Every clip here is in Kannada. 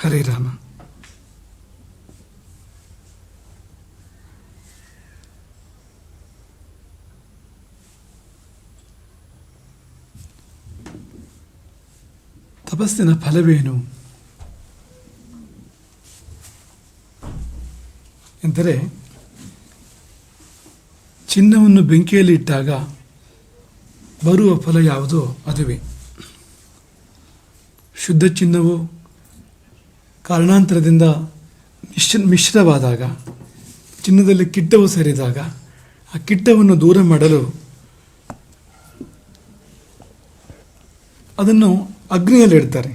ಹರೇ ರಾಮ. ತಪಸ್ಸಿನ ಫಲವೇನು ಎಂದರೆ, ಚಿನ್ನವನ್ನು ಬೆಂಕಿಯಲ್ಲಿ ಇಟ್ಟಾಗ ಬರುವ ಫಲ ಯಾವುದೋ ಅದುವೇ. ಶುದ್ಧ ಚಿನ್ನವು ಕಾರಣಾಂತರದಿಂದ ಮಿಶ್ರವಾದಾಗ, ಚಿನ್ನದಲ್ಲಿ ಕಿಟ್ಟವು ಸೇರಿದಾಗ, ಆ ಕಿಟ್ಟವನ್ನು ದೂರ ಮಾಡಲು ಅದನ್ನು ಅಗ್ನಿಯಲ್ಲಿ ಇಡ್ತಾರೆ.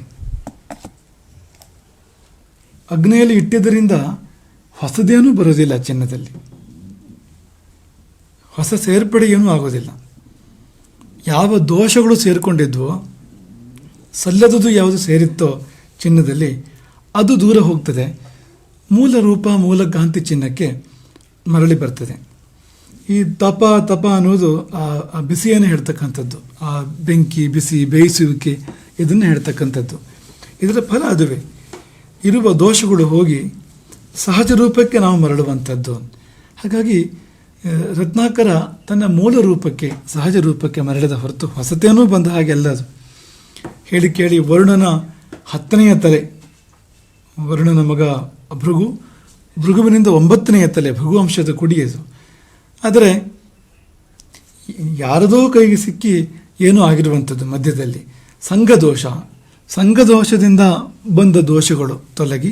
ಅಗ್ನಿಯಲ್ಲಿ ಇಟ್ಟಿದ್ದರಿಂದ ಹೊಸದೇನೂ ಬರೋದಿಲ್ಲ, ಚಿನ್ನದಲ್ಲಿ ಹೊಸ ಸೇರ್ಪಡೆ ಏನೂ ಆಗೋದಿಲ್ಲ. ಯಾವ ದೋಷಗಳು ಸೇರಿಕೊಂಡಿದ್ವೋ, ಸಲ್ಲದುದು ಯಾವುದು ಸೇರಿತ್ತೋ ಚಿನ್ನದಲ್ಲಿ, ಅದು ದೂರ ಹೋಗ್ತದೆ, ಮೂಲ ರೂಪ ಮೂಲ ಕಾಂತಿ ಚಿನ್ನಕ್ಕೆ ಮರಳಿ ಬರ್ತದೆ. ಈ ತಪ ಅನ್ನೋದು ಆ ಬಿಸಿಯನ್ನು ಹೇಳ್ತಕ್ಕಂಥದ್ದು, ಆ ಬೆಂಕಿ ಬಿಸಿ ಬೇಯಿಸುವಿಕೆ, ಇದನ್ನು ಹೇಳ್ತಕ್ಕಂಥದ್ದು. ಇದರ ಫಲ ಅದುವೇ. ಇರುವ ದೋಷಗಳು ಹೋಗಿ ಸಹಜ ರೂಪಕ್ಕೆ ನಾವು ಮರಳುವಂಥದ್ದು. ಹಾಗಾಗಿ ರತ್ನಾಕರ ತನ್ನ ಮೂಲ ರೂಪಕ್ಕೆ, ಸಹಜ ರೂಪಕ್ಕೆ ಮರಳಿದ ಹೊರತು ಹೊಸತೇನೂ ಬಂದ ಹಾಗೆ ಅಲ್ಲ. ಅದು ಹೇಳಿ ಕೇಳಿ ವರುಣನ 10ನೆಯ ತಲೆ, ವರುಣನ ಮಗ ಭೃಗು, ಭೃಗುವಿನಿಂದ 9ನೆಯ ತಲೆ, ಭೃಗು ಅಂಶದ ಕುಡಿಯದು. ಆದರೆ ಯಾರದೋ ಕೈಗೆ ಸಿಕ್ಕಿ ಏನೂ ಆಗಿರುವಂಥದ್ದು ಮಧ್ಯದಲ್ಲಿ. ಸಂಘದೋಷದಿಂದ ಬಂದ ದೋಷಗಳು ತೊಲಗಿ,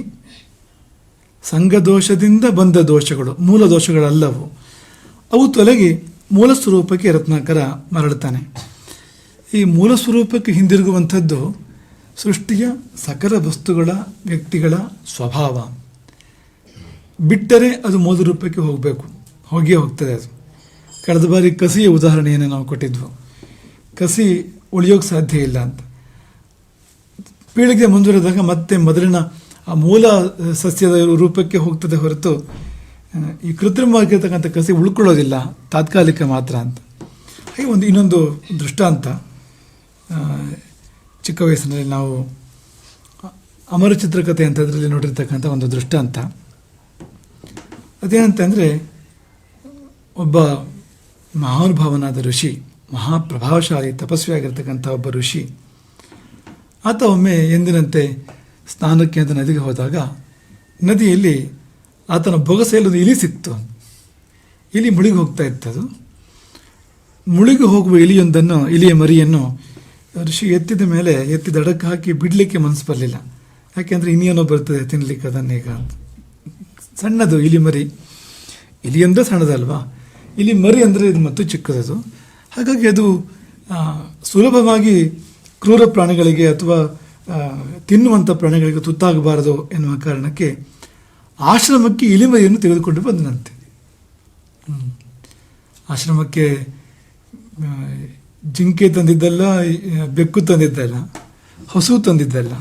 ಸಂಘದೋಷದಿಂದ ಬಂದ ದೋಷಗಳು ಮೂಲ ದೋಷಗಳಲ್ಲವು, ಅವು ತೊಲಗಿ ಮೂಲ ಸ್ವರೂಪಕ್ಕೆ ರತ್ನಾಕರ ಮರಳುತ್ತಾನೆ. ಈ ಮೂಲ ಸ್ವರೂಪಕ್ಕೆ ಹಿಂದಿರುಗುವಂಥದ್ದು ಸೃಷ್ಟಿಯ ಸಕಲ ವಸ್ತುಗಳ, ವ್ಯಕ್ತಿಗಳ ಸ್ವಭಾವ. ಬಿಟ್ಟರೆ ಅದು ಮೂಲ ರೂಪಕ್ಕೆ ಹೋಗಿಯೇ ಹೋಗ್ತದೆ. ಅದು ಕಳೆದ ಬಾರಿ ಕಸಿಯ ಉದಾಹರಣೆಯನ್ನು ನಾವು ಕೊಟ್ಟಿದ್ವು. ಕಸಿ ಉಳಿಯೋಕ್ಕೆ ಸಾಧ್ಯ ಇಲ್ಲ ಅಂತ. ಪೀಳಿಗೆ ಮುಂದುವರೆದಾಗ ಮತ್ತೆ ಮೊದಲಿನ ಆ ಮೂಲ ಸಸ್ಯದ ರೂಪಕ್ಕೆ ಹೋಗ್ತದೆ ಹೊರತು ಈ ಕೃತ್ರಿಮವಾಗಿರ್ತಕ್ಕಂಥ ಕಸಿ ಉಳ್ಕೊಳ್ಳೋದಿಲ್ಲ, ತಾತ್ಕಾಲಿಕ ಮಾತ್ರ ಅಂತ. ಹಾಗೆ ಇನ್ನೊಂದು ದೃಷ್ಟಾಂತ, ಚಿಕ್ಕ ವಯಸ್ಸಿನಲ್ಲಿ ನಾವು ಅಮರ ಚಿತ್ರಕಥೆ ಅಂತದ್ರಲ್ಲಿ ನೋಡಿರ್ತಕ್ಕಂಥ ಒಂದು ದೃಷ್ಟಾಂತ. ಅದೇನಂತಂದರೆ, ಒಬ್ಬ ಮಹಾನುಭಾವನಾದ ಋಷಿ, ಮಹಾಪ್ರಭಾವಶಾಲಿ ತಪಸ್ವಿಯಾಗಿರ್ತಕ್ಕಂಥ ಒಬ್ಬ ಋಷಿ, ಆತ ಒಮ್ಮೆ ಎಂದಿನಂತೆ ಸ್ನಾನಕ್ಕೆ ಅಂತ ನದಿಗೆ ಹೋದಾಗ, ನದಿಯಲ್ಲಿ ಆತನ ಬೊಗಸೆಯಲ್ಲಿ ಒಂದು ಇಲಿ ಸಿಕ್ತು. ಇಲಿ ಮುಳುಗಿ ಹೋಗ್ತಾ ಇತ್ತದು. ಮುಳುಗಿ ಹೋಗುವ ಇಲಿಯ ಮರಿಯನ್ನು ಋಷಿ ಎತ್ತಿ ದಡಕ್ಕೆ ಹಾಕಿ ಬಿಡಲಿಕ್ಕೆ ಮನಸ್ಸು ಬರಲಿಲ್ಲ. ಯಾಕೆಂದರೆ ಇನ್ನೇನೋ ಬರ್ತದೆ ತಿನ್ನಲಿಕ್ಕೆ ಅದನ್ನೀಗ ಅಂತ. ಸಣ್ಣದು ಇಲಿ ಮರಿ, ಇಲಿ ಅಂದರೆ ಸಣ್ಣದಲ್ವಾ, ಇಲಿ ಮರಿ ಅಂದರೆ ಇದು ಮತ್ತು ಚಿಕ್ಕದದು. ಹಾಗಾಗಿ ಅದು ಸುಲಭವಾಗಿ ಕ್ರೂರ ಪ್ರಾಣಿಗಳಿಗೆ ಅಥವಾ ತಿನ್ನುವಂಥ ಪ್ರಾಣಿಗಳಿಗೆ ತುತ್ತಾಗಬಾರದು ಎನ್ನುವ ಕಾರಣಕ್ಕೆ ಆಶ್ರಮಕ್ಕೆ ಇಲಿಮರಿಯನ್ನು ತೆಗೆದುಕೊಂಡು ಬಂದನಂತೆ. ಆಶ್ರಮಕ್ಕೆ ಜಿಂಕೆ ತಂದಿದ್ದಲ್ಲ, ಬೆಕ್ಕು ತಂದಿದ್ದಲ್ಲ, ಹಸು ತಂದಿದ್ದಲ್ಲ,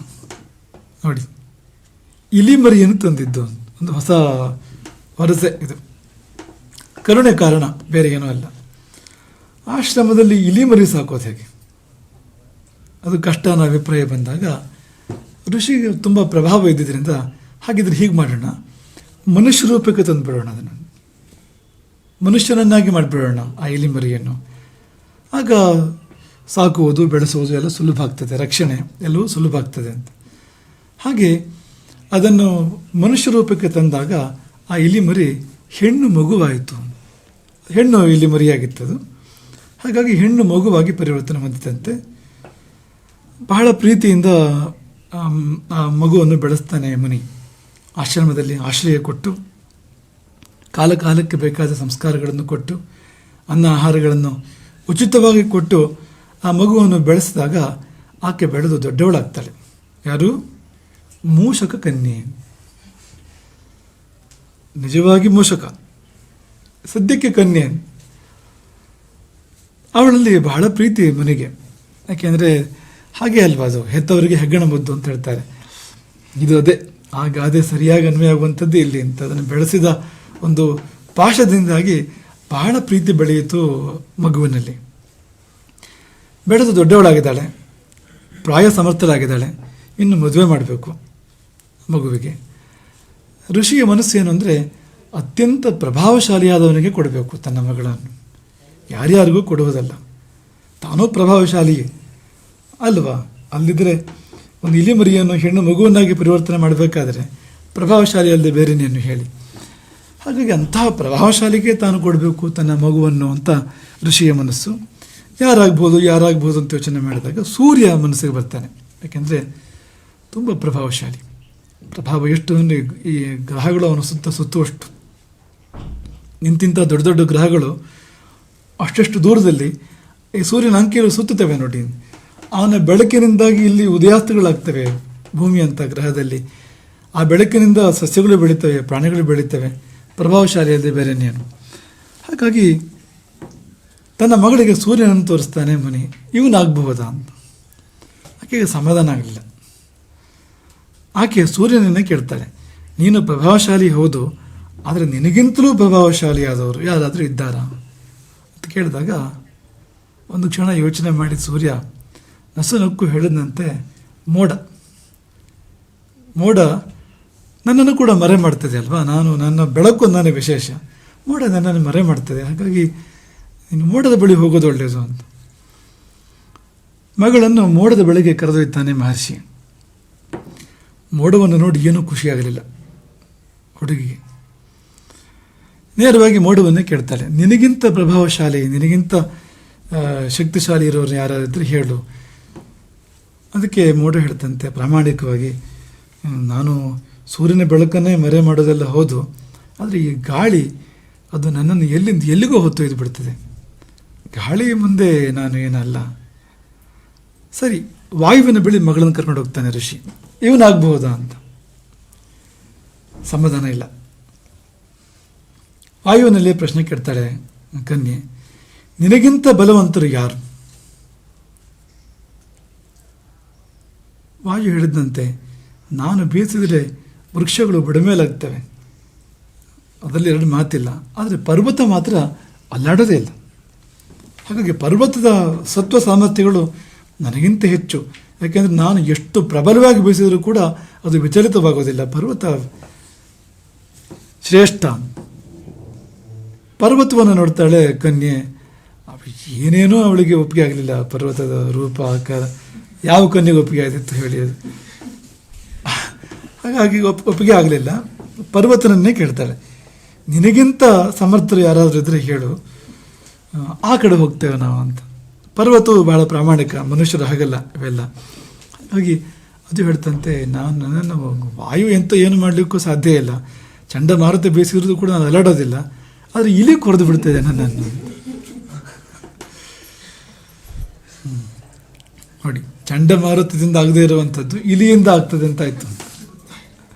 ನೋಡಿ ಇಲಿಮರಿಯನ್ನು ತಂದಿದ್ದು. ಒಂದು ಹೊಸ ವರಸೆ ಇದು. ಕರುಣೆ ಕಾರಣ, ಬೇರೆ ಏನೂ ಅಲ್ಲ. ಆಶ್ರಮದಲ್ಲಿ ಇಲಿಮರಿ ಸಾಕೋದು ಹೇಗೆ? ಅದು ಕಷ್ಟ ಅನ್ನೋ ಅಭಿಪ್ರಾಯ ಬಂದಾಗ ಋಷಿಗೆ ತುಂಬ ಪ್ರಭಾವ ಇದ್ದಿದ್ದರಿಂದ, ಹಾಗಿದ್ರೆ ಹೀಗೆ ಮಾಡೋಣ, ಮನುಷ್ಯ ರೂಪಕ್ಕೆ ತಂದುಬಿಡೋಣ, ಅದನ್ನು ಮನುಷ್ಯನನ್ನಾಗಿ ಮಾಡಿಬಿಡೋಣ ಆ ಇಲಿಮರಿಯನ್ನು. ಆಗ ಸಾಕುವುದು, ಬೆಳೆಸುವುದು ಎಲ್ಲ ಸುಲಭ ಆಗ್ತದೆ, ರಕ್ಷಣೆ ಎಲ್ಲವೂ ಸುಲಭ ಆಗ್ತದೆ ಅಂತ. ಹಾಗೆ ಅದನ್ನು ಮನುಷ್ಯ ರೂಪಕ್ಕೆ ತಂದಾಗ ಆ ಇಲಿಮರಿ ಹೆಣ್ಣು ಮಗುವಾಯಿತು. ಹೆಣ್ಣು ಇಲಿಮರಿಯಾಗಿತ್ತದು. ಹಾಗಾಗಿ ಹೆಣ್ಣು ಮಗುವಾಗಿ ಪರಿವರ್ತನೆ ಹೊಂದಿದಂತೆ ಬಹಳ ಪ್ರೀತಿಯಿಂದ ಆ ಮಗುವನ್ನು ಬೆಳೆಸ್ತಾನೆ ಮುನಿ. ಆಶ್ರಮದಲ್ಲಿ ಆಶ್ರಯ ಕೊಟ್ಟು, ಕಾಲಕ್ಕೆ ಬೇಕಾದ ಸಂಸ್ಕಾರಗಳನ್ನು ಕೊಟ್ಟು, ಅನ್ನ ಆಹಾರಗಳನ್ನು ಉಚಿತವಾಗಿ ಕೊಟ್ಟು ಆ ಮಗುವನ್ನು ಬೆಳೆಸಿದಾಗ ಆಕೆ ಬೆಳೆದು ದೊಡ್ಡವಳಾಗ್ತಾಳೆ. ಯಾರು? ಮೂಷಕ ಕನ್ಯೆ. ನಿಜವಾಗಿ ಮೂಷಕ, ಸದ್ಯಕ್ಕೆ ಕನ್ಯೆ. ಅವಳಲ್ಲಿ ಬಹಳ ಪ್ರೀತಿ ಮುನಿಗೆ. ಯಾಕೆಂದರೆ ಹಾಗೆ ಅಲ್ವಾ, ಅದು ಹೆತ್ತವರಿಗೆ ಹೆಗ್ಗಣ ಮುದ್ದು ಅಂತ ಹೇಳ್ತಾರೆ. ಇದು ಅದೇ ಸರಿಯಾಗಿ ಅನ್ವಯ ಆಗುವಂಥದ್ದು ಇಲ್ಲಿ ಅಂತ. ಅದನ್ನು ಬೆಳೆಸಿದ ಒಂದು ಪಾಶದಿಂದಾಗಿ ಬಹಳ ಪ್ರೀತಿ ಬೆಳೆಯಿತು ಮಗುವಿನಲ್ಲಿ. ಬೆಳೆದು ದೊಡ್ಡವಳಾಗಿದ್ದಾಳೆ, ಪ್ರಾಯ ಸಮರ್ಥಳಾಗಿದ್ದಾಳೆ. ಇನ್ನು ಮದುವೆ ಮಾಡಬೇಕು. ಮಗುವಿಗೆ. ಋಷಿಯ ಮನಸ್ಸು ಏನು ಅಂದರೆ ಅತ್ಯಂತ ಪ್ರಭಾವಶಾಲಿಯಾದವನಿಗೆ ಕೊಡಬೇಕು ತನ್ನ ಮಗಳನ್ನು, ಯಾರ್ಯಾರಿಗೂ ಕೊಡುವುದಲ್ಲ. ತಾನೂ ಪ್ರಭಾವಶಾಲಿಯೇ ಅಲ್ವಾ? ಅಲ್ಲಿದ್ದರೆ ಒಂದು ಇಲಿ ಮರಿಯನ್ನು ಹೆಣ್ಣು ಮಗುವನ್ನಾಗಿ ಪರಿವರ್ತನೆ ಮಾಡಬೇಕಾದ್ರೆ ಪ್ರಭಾವಶಾಲಿ ಅಲ್ಲದೆ ಬೇರೆನೇನು ಹೇಳಿ. ಹಾಗಾಗಿ ಅಂತಹ ಪ್ರಭಾವಶಾಲಿಗೆ ತಾನು ಕೊಡಬೇಕು ತನ್ನ ಮಗುವನ್ನು ಅಂತ ಋಷಿಯ ಮನಸ್ಸು. ಯಾರಾಗ್ಬೋದು ಅಂತ ಯೋಚನೆ ಮಾಡಿದಾಗ ಸೂರ್ಯ ಮನಸ್ಸಿಗೆ ಬರ್ತಾನೆ. ಯಾಕೆಂದರೆ ತುಂಬ ಪ್ರಭಾವಶಾಲಿ. ಪ್ರಭಾವ ಎಷ್ಟು ಅಂದರೆ ಈ ಗ್ರಹಗಳು ಅವನು ಸುತ್ತುವಷ್ಟು, ಇಂತಿಂಥ ದೊಡ್ಡ ದೊಡ್ಡ ಗ್ರಹಗಳು ಅಷ್ಟೆಷ್ಟು ದೂರದಲ್ಲಿ ಈ ಸೂರ್ಯನ ಅಂಕೆಗಳು ಸುತ್ತುತ್ತವೆ ನೋಡಿ. ಅವನ ಬೆಳಕಿನಿಂದಾಗಿ ಇಲ್ಲಿ ಉದಯಾಸ್ತಗಳಾಗ್ತವೆ ಭೂಮಿ ಅಂತ ಗ್ರಹದಲ್ಲಿ. ಆ ಬೆಳಕಿನಿಂದ ಸಸ್ಯಗಳು ಬೆಳೀತವೆ, ಪ್ರಾಣಿಗಳು ಬೆಳೀತವೆ. ಪ್ರಭಾವಶಾಲಿಯಲ್ಲದೆ ಬೇರೆನೇನು. ಹಾಗಾಗಿ ತನ್ನ ಮಗಳಿಗೆ ಸೂರ್ಯನನ್ನು ತೋರಿಸ್ತಾನೆ ಮುನಿ. ಇವನಾಗಬಹುದಾ ಅಂತ ಆಕೆಗೆ ಸಮಾಧಾನ ಆಗಲಿಲ್ಲ. ಆಕೆ ಸೂರ್ಯನನ್ನೇ ಕೇಳ್ತಾಳೆ, ನೀನು ಪ್ರಭಾವಶಾಲಿ ಹೌದು, ಆದರೆ ನಿನಗಿಂತಲೂ ಪ್ರಭಾವಶಾಲಿಯಾದವರು ಯಾರಾದರೂ ಇದ್ದಾರಾ ಅಂತ ಕೇಳಿದಾಗ ಒಂದು ಕ್ಷಣ ಯೋಚನೆ ಮಾಡಿ ಸೂರ್ಯ ನಸುನಕ್ಕು ಹೇಳಿದಂತೆ, ಮೋಡ ನನ್ನನ್ನು ಕೂಡ ಮರೆ ಮಾಡ್ತದೆ ಅಲ್ವಾ, ನನ್ನ ಬೆಳಕು ನಾನೇ ವಿಶೇಷ, ಮೋಡ ನನ್ನನ್ನು ಮರೆ ಮಾಡ್ತದೆ, ಹಾಗಾಗಿ ನೀನು ಮೋಡದ ಬಳಿ ಹೋಗೋದು ಒಳ್ಳೆಯದು ಅಂತ ಮಗಳನ್ನು ಮೋಡದ ಬಳಿಗೆ ಕರೆದೊಯ್ತಾನೆ ಮಹರ್ಷಿ. ಮೋಡವನ್ನು ನೋಡಿ ಏನೂ ಖುಷಿಯಾಗಲಿಲ್ಲ ಹುಡುಗಿಗೆ. ನೇರವಾಗಿ ಮೋಡವನ್ನೇ ಕೇಳ್ತಾಳೆ, ನಿನಗಿಂತ ಪ್ರಭಾವಶಾಲಿ, ನಿನಗಿಂತ ಶಕ್ತಿಶಾಲಿ ಇರೋರು ಯಾರಾದರೂ ಹೇಳು. ಅದಕ್ಕೆ ಮೋಡ ಹೇಳ್ತಂತೆ ಪ್ರಾಮಾಣಿಕವಾಗಿ, ನಾನು ಸೂರ್ಯನ ಬೆಳಕನ್ನೇ ಮರೆ ಮಾಡೋದೆಲ್ಲ ಹೌದು, ಆದರೆ ಈ ಗಾಳಿ ಅದು ನನ್ನನ್ನು ಎಲ್ಲಿಗೋ ಹೊತ್ತೊಯ್ದು ಬಿಡ್ತದೆ. ಗಾಳಿ ಮುಂದೆ ನಾನು ಏನಲ್ಲ. ಸರಿ, ವಾಯುವಿನ ಬಳಿ ಮಗಳನ್ನು ಕರ್ಕೊಂಡು ಹೋಗ್ತಾನೆ ಋಷಿ. ಇವನಾಗಬಹುದಾ ಅಂತ ಸಮಾಧಾನ ಇಲ್ಲ. ವಾಯುವಿನಲ್ಲಿ ಪ್ರಶ್ನೆ ಕೇಳ್ತಾಳೆ ಕನ್ಯೆ, ನಿನಗಿಂತ ಬಲವಂತರು ಯಾರು? ವಾಯು ಹೇಳಿದಂತೆ, ನಾನು ಬೀಸಿದರೆ ವೃಕ್ಷಗಳು ಬುಡಮೇಲಾಗ್ತವೆ, ಅದರಲ್ಲಿ ಎರಡು ಮಾತಿಲ್ಲ. ಆದರೆ ಪರ್ವತ ಮಾತ್ರ ಅಲ್ಲಾಡೋದೇ ಇಲ್ಲ. ಹಾಗಾಗಿ ಪರ್ವತದ ಸತ್ವ ಸಾಮರ್ಥ್ಯಗಳು ನನಗಿಂತ ಹೆಚ್ಚು. ಯಾಕೆಂದರೆ ನಾನು ಎಷ್ಟು ಪ್ರಬಲವಾಗಿ ಬೀಸಿದರೂ ಕೂಡ ಅದು ವಿಚಲಿತವಾಗೋದಿಲ್ಲ. ಪರ್ವತ ಶ್ರೇಷ್ಠ. ಪರ್ವತವನ್ನು ನೋಡ್ತಾಳೆ ಕನ್ಯೆ. ಏನೇನೋ ಅವಳಿಗೆ ಒಪ್ಪಿಗೆ ಆಗಲಿಲ್ಲ. ಪರ್ವತದ ರೂಪ, ಆಕಾರ ಯಾವ ಕನ್ಯೆಗೆ ಒಪ್ಪಿಗೆ ಆಯ್ತಿತ್ತು ಹೇಳಿ. ಅದು ಹಾಗಾಗಿ ಒಪ್ಪಿಗೆ ಆಗಲಿಲ್ಲ. ಪರ್ವತನನ್ನೇ ಕೇಳ್ತಾಳೆ, ನಿನಗಿಂತ ಸಮರ್ಥರು ಯಾರಾದರೂ ಇದ್ರೆ ಹೇಳು, ಆ ಕಡೆ ಹೋಗ್ತೇವೆ ನಾವು ಅಂತ. ಪರ್ವತವು ಬಹಳ ಪ್ರಾಮಾಣಿಕ, ಮನುಷ್ಯರು ಹಾಗಲ್ಲ ಇವೆಲ್ಲ. ಹಾಗಾಗಿ ಅದು ಹೇಳ್ತಂತೆ, ನನ್ನನ್ನು ವಾಯು ಏನು ಮಾಡಲಿಕ್ಕೂ ಸಾಧ್ಯ ಇಲ್ಲ. ಚಂಡಮಾರುತ ಬೇಸಿರೋದು ಕೂಡ ನಾನು ಅಲ್ಲಾಡೋದಿಲ್ಲ, ಆದರೆ ಇಲಿ ಕೊರೆದು ಬಿಡ್ತದೆ ನನ್ನನ್ನು. ನೋಡಿ, ಚಂಡಮಾರುತದಿಂದ ಆಗದೇ ಇರುವಂಥದ್ದು ಇಲಿಯಿಂದ ಆಗ್ತದೆ ಅಂತ ಆಯಿತು.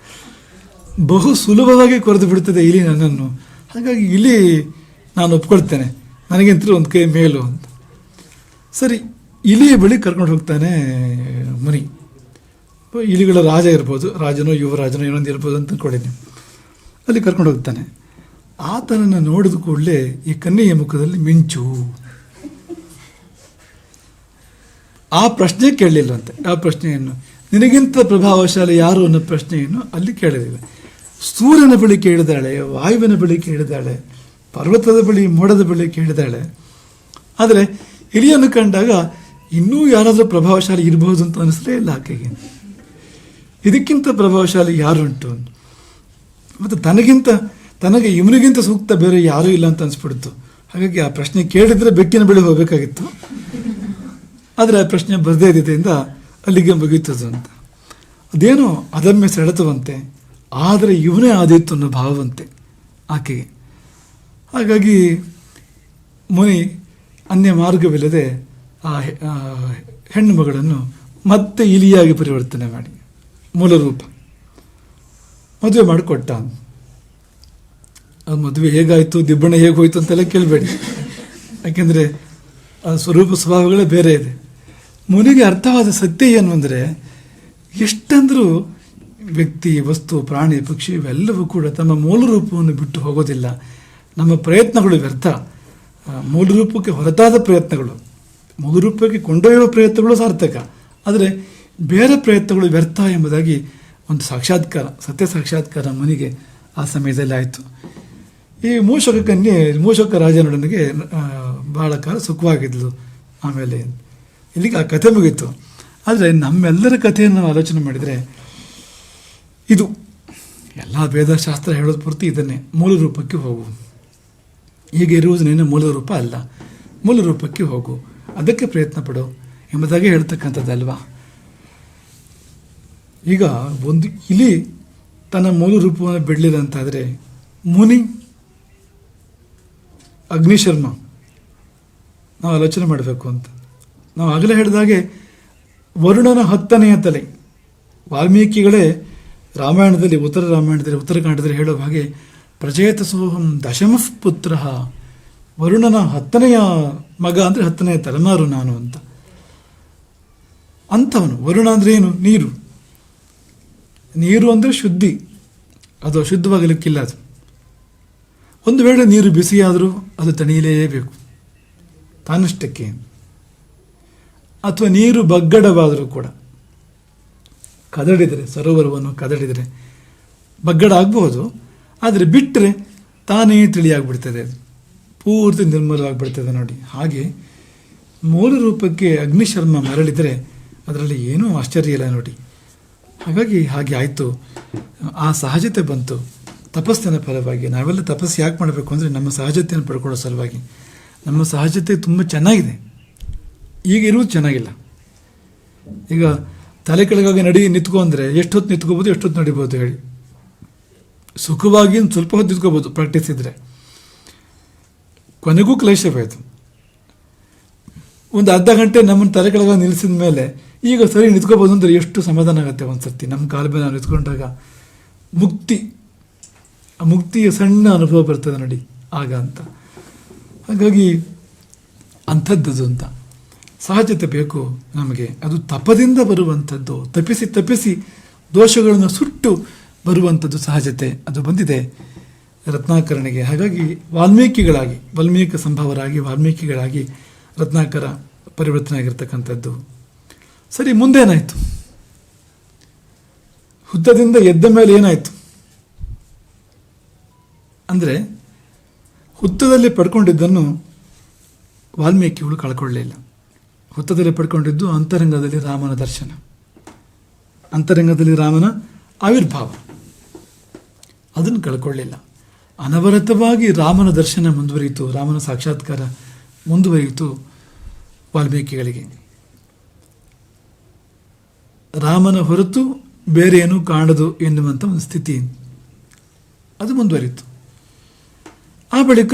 ಬಹು ಸುಲಭವಾಗಿ ಕೊರೆದು ಬಿಡ್ತದೆ ಇಲಿ ನನ್ನನ್ನು. ಹಾಗಾಗಿ ಇಲಿ ನಾನು ಒಪ್ಕೊಳ್ತೇನೆ, ನನಗಿಂತಲೂ ಒಂದು ಕೈ ಮೇಲು ಅಂತ. ಸರಿ, ಇಲಿಯ ಬಳಿ ಕರ್ಕೊಂಡು ಹೋಗ್ತಾನೆ ಮುನಿ. ಇಲಿಗಳ ರಾಜ ಇರ್ಬೋದು, ರಾಜನೋ ಯುವರಾಜನೋ ಏನೊಂದು ಇರ್ಬೋದು ಅಂತ ಅಂದ್ಕೊಳ್ಳಿ ನೀವು. ಅಲ್ಲಿ ಕರ್ಕೊಂಡು ಹೋಗ್ತಾನೆ. ಆತನನ್ನು ನೋಡಿದ ಕೂಡಲೇ ಈ ಕನ್ಯೆಯ ಮುಖದಲ್ಲಿ ಮಿಂಚು. ಆ ಪ್ರಶ್ನೆ ಕೇಳಲಿಲ್ಲವಂತೆ. ಆ ಪ್ರಶ್ನೆಯನ್ನು, ನಿನಗಿಂತ ಪ್ರಭಾವಶಾಲಿ ಯಾರು ಅನ್ನೋ ಪ್ರಶ್ನೆಯನ್ನು ಅಲ್ಲಿ ಕೇಳಿದ್ದೇವೆ. ಸೂರ್ಯನ ಬಳಿ ಕೇಳಿದಾಳೆ, ವಾಯುವಿನ ಬಳಿ ಕೇಳಿದಾಳೆ, ಪರ್ವತದ ಬಳಿ, ಮೋಡದ ಬಳಿ ಕೇಳಿದಾಳೆ. ಆದರೆ ಇಲಿಯನ್ನು ಕಂಡಾಗ ಇನ್ನೂ ಯಾರಾದರೂ ಪ್ರಭಾವಶಾಲಿ ಇರಬಹುದು ಅಂತ ಅನಿಸಲೇ ಇಲ್ಲ ಆಕೆಗೆ. ಇದಕ್ಕಿಂತ ಪ್ರಭಾವಶಾಲಿ ಯಾರುಂಟು ಮತ್ತು ತನಗೆ ಇವನಿಗಿಂತ ಸೂಕ್ತ ಬೇರೆ ಯಾರೂ ಇಲ್ಲ ಅಂತ ಅನಿಸ್ಬಿಡ್ತು. ಹಾಗಾಗಿ ಆ ಪ್ರಶ್ನೆ ಕೇಳಿದರೆ ಬೆಕ್ಕಿನ ಬಳಿ ಹೋಗಬೇಕಾಗಿತ್ತು. ಆದರೆ ಆ ಪ್ರಶ್ನೆ ಬರದೇ ಇದ್ದಿದ್ದರಿಂದ ಅಲ್ಲಿಗೆ ಮುಗೀತದು ಅಂತ. ಅದೇನೋ ಅದಮ್ಯ ಸೆಳೆತವಂತೆ, ಆದರೆ ಇವನೇ ಆದಿತ್ತು ಅನ್ನೋ ಭಾವವಂತೆ ಆಕೆಗೆ. ಹಾಗಾಗಿ ಮುನಿ ಅನ್ಯ ಮಾರ್ಗವಿಲ್ಲದೆ ಆ ಹೆಣ್ಣು ಮಗಳನ್ನು ಮತ್ತೆ ಇಲಿಯಾಗಿ ಪರಿವರ್ತನೆ ಮಾಡಿ ಮೂಲ ರೂಪ ಮದುವೆ ಮಾಡಿಕೊಟ್ಟ. ಅದು ಮದುವೆ ಹೇಗಾಯಿತು, ದಿಬ್ಬಣ ಹೇಗೆ ಹೋಯಿತು ಅಂತೆಲ್ಲ ಕೇಳಬೇಡಿ, ಯಾಕೆಂದರೆ ಆ ಸ್ವರೂಪ ಸ್ವಭಾವಗಳೇ ಬೇರೆ ಇದೆ. ಮುನಿಗೆ ಅರ್ಥವಾದ ಸತ್ಯ ಏನು ಅಂದರೆ, ಎಷ್ಟಂದರೂ ವ್ಯಕ್ತಿ, ವಸ್ತು, ಪ್ರಾಣಿ, ಪಕ್ಷಿ ಇವೆಲ್ಲವೂ ಕೂಡ ತಮ್ಮ ಮೂಲ ರೂಪವನ್ನು ಬಿಟ್ಟು ಹೋಗೋದಿಲ್ಲ. ನಮ್ಮ ಪ್ರಯತ್ನಗಳು ವ್ಯರ್ಥ. ಮೂಲ ರೂಪಕ್ಕೆ ಹೊರತಾದ ಪ್ರಯತ್ನಗಳು, ಮೂಲ ರೂಪಕ್ಕೆ ಕೊಂಡೊಯ್ಯುವ ಪ್ರಯತ್ನಗಳು ಸಾರ್ಥಕ, ಆದರೆ ಬೇರೆ ಪ್ರಯತ್ನಗಳು ವ್ಯರ್ಥ ಎಂಬುದಾಗಿ ಒಂದು ಸಾಕ್ಷಾತ್ಕಾರ, ಸತ್ಯ ಸಾಕ್ಷಾತ್ಕಾರ ಮುನಿಗೆ ಆ ಸಮಯದಲ್ಲಿ ಆಯಿತು. ಈ ಮೂಷಕ ರಾಜನೊಡನೆಗೆ ಬಹಳ ಕಾಲ ಸುಖವಾಗಿದ್ಲು. ಆಮೇಲೆ ಇಲ್ಲಿಗೆ ಆ ಕಥೆ ಮುಗೀತು. ಆದರೆ ನಮ್ಮೆಲ್ಲರ ಕಥೆಯನ್ನು ನಾವು ಆಲೋಚನೆ ಮಾಡಿದರೆ ಇದು ಎಲ್ಲ ವೇದಶಾಸ್ತ್ರ ಹೇಳೋದು ಪೂರ್ತಿ ಇದನ್ನೇ, ಮೂಲ ರೂಪಕ್ಕೆ ಹೋಗು, ಹೀಗೆ ಇರುವುದು ನೀನು ಮೂಲ ರೂಪ ಅಲ್ಲ, ಮೂಲ ರೂಪಕ್ಕೆ ಹೋಗು, ಅದಕ್ಕೆ ಪ್ರಯತ್ನ ಪಡು ಎಂಬುದಾಗಿ ಹೇಳ್ತಕ್ಕಂಥದ್ದಲ್ವಾ. ಈಗ ಒಂದು ಇಲಿ ತನ್ನ ಮೂಲ ರೂಪವನ್ನು ಬಿಡಲಿಲ್ಲ ಅಂತಾದರೆ ಮುನಿ ಅಗ್ನಿಶರ್ಮ ನಾವು ಆಲೋಚನೆ ಮಾಡಬೇಕು ಅಂತ. ನಾವು ಆಗಲೇ ಹೇಳಿದಾಗೆ ವರುಣನ 10ನೆಯ ತಲೆ, ವಾಲ್ಮೀಕಿಗಳೇ ರಾಮಾಯಣದಲ್ಲಿ ಉತ್ತರಕಾಂಡದಲ್ಲಿ ಹೇಳುವ ಹಾಗೆ ಪ್ರಜೇತ ಸೋಹಂ ದಶಮಃ ಪುತ್ರ, ವರುಣನ 10ನೆಯ ಮಗ ಅಂದರೆ 10ನೆಯ ತಲೆಮಾರು ನಾನು ಅಂತ. ಅಂಥವನು ವರುಣ ಅಂದರೆ ಏನು? ನೀರು. ನೀರು ಅಂದರೆ ಶುದ್ಧಿ, ಅದು ಅಶುದ್ಧವಾಗಲಿಕ್ಕಿಲ್ಲ. ಅದು ಒಂದು ವೇಳೆ ನೀರು ಬಿಸಿಯಾದರೂ ಅದು ತಣಿಯಲೇಬೇಕು ತಾನಷ್ಟಕ್ಕೆ. ಅಥವಾ ನೀರು ಬಗ್ಗಡವಾದರೂ ಕೂಡ ಕದಡಿದರೆ, ಸರೋವರವನ್ನು ಕದಡಿದರೆ ಬಗ್ಗಡ ಆಗಬಹುದು, ಆದರೆ ಬಿಟ್ಟರೆ ತಾನೇ ತಿಳಿಯಾಗ್ಬಿಡ್ತದೆ, ಅದು ಪೂರ್ತಿ ನಿರ್ಮಲವಾಗಿಬಿಡ್ತದೆ ನೋಡಿ. ಹಾಗೆ ಮೂಲ ರೂಪಕ್ಕೆ ಅಗ್ನಿಶರ್ಮ ಮರಳಿದರೆ ಅದರಲ್ಲಿ ಏನೂ ಆಶ್ಚರ್ಯ ಇಲ್ಲ ನೋಡಿ. ಹಾಗಾಗಿ ಹಾಗೆ ಆಯಿತು, ಆ ಸಹಜತೆ ಬಂತು ತಪಸ್ಸಿನ ಫಲವಾಗಿ. ನಾವೆಲ್ಲ ತಪಸ್ಸು ಯಾಕೆ ಮಾಡಬೇಕು ಅಂದರೆ ನಮ್ಮ ಸಹಜತೆಯನ್ನು ಪಡ್ಕೊಳ್ಳೋ ಸಲುವಾಗಿ. ನಮ್ಮ ಸಹಜತೆ ತುಂಬ ಚೆನ್ನಾಗಿದೆ, ಈಗ ಇರುವುದು ಚೆನ್ನಾಗಿಲ್ಲ. ಈಗ ತಲೆ ಕೆಳಗಾಗಿ ನಿಂತ್ಕೊ ಅಂದರೆ ಎಷ್ಟೊತ್ತು ನಿಂತ್ಕೋಬೋದು, ಎಷ್ಟೊತ್ತು ನಡಿಬೋದು ಹೇಳಿ. ಸುಖವಾಗಿ ಸ್ವಲ್ಪ ಹೊತ್ತು ನಿಂತ್ಕೋಬೋದು ಪ್ರಾಕ್ಟೀಸ್ ಇದ್ದರೆ, ಕೊನೆಗೂ ಕ್ಲೇಶವಾಯಿತು. ಒಂದು ಅರ್ಧ ಗಂಟೆ ನಮ್ಮನ್ನು ತಲೆ ಕೆಳಗಾಗಿ ನಿಲ್ಲಿಸಿದ ಮೇಲೆ ಈಗ ಸರಿ ನಿಂತ್ಕೋಬೋದು ಅಂದರೆ ಎಷ್ಟು ಸಮಾಧಾನ ಆಗುತ್ತೆ. ಒಂದು ಸರ್ತಿ ನಮ್ಮ ಕಾಲ ಮೇಲೆ ನಾವು ನಿಂತ್ಕೊಂಡಾಗ ಮುಕ್ತಿಯ ಸಣ್ಣ ಅನುಭವ ಬರ್ತದೆ ನೋಡಿ ಆಗ ಅಂತ. ಹಾಗಾಗಿ ಅಂಥದ್ದು ಅಂತ ಸಹಜತೆ ಬೇಕು ನಮಗೆ. ಅದು ತಪದಿಂದ ಬರುವಂಥದ್ದು, ತಪ್ಪಿಸಿ ದೋಷಗಳನ್ನು ಸುಟ್ಟು ಬರುವಂಥದ್ದು ಸಹಜತೆ. ಅದು ಬಂದಿದೆ ರತ್ನಾಕರನಿಗೆ. ಹಾಗಾಗಿ ವಾಲ್ಮೀಕಿ ಸಂಭವರಾಗಿ ರತ್ನಾಕರ ಪರಿವರ್ತನೆ ಆಗಿರ್ತಕ್ಕಂಥದ್ದು. ಸರಿ, ಮುಂದೇನಾಯಿತು? ಹುತ್ತದಿಂದ ಎದ್ದ ಮೇಲೆ ಏನಾಯಿತು ಅಂದರೆ, ಹುತ್ತದಲ್ಲಿ ಪಡ್ಕೊಂಡಿದ್ದನ್ನು ವಾಲ್ಮೀಕಿಗಳು ಕಳ್ಕೊಳ್ಳಲಿಲ್ಲ. ಹುತ್ತದಲ್ಲಿ ಪಡ್ಕೊಂಡಿದ್ದು ಅಂತರಂಗದಲ್ಲಿ ರಾಮನ ದರ್ಶನ, ಅಂತರಂಗದಲ್ಲಿ ರಾಮನ ಆವಿರ್ಭಾವ, ಅದನ್ನು ಕಳ್ಕೊಳ್ಳಿಲ್ಲ. ಅನವರತವಾಗಿ ರಾಮನ ದರ್ಶನ ಮುಂದುವರಿಯಿತು, ರಾಮನ ಸಾಕ್ಷಾತ್ಕಾರ ಮುಂದುವರಿಯಿತು ವಾಲ್ಮೀಕಿಗಳಿಗೆ. ರಾಮನ ಹೊರತು ಬೇರೆ ಏನೂ ಕಾಣದು ಎನ್ನುವಂಥ ಒಂದು ಸ್ಥಿತಿ ಅದು ಮುಂದುವರಿಯಿತು. ಆ ಬಳಿಕ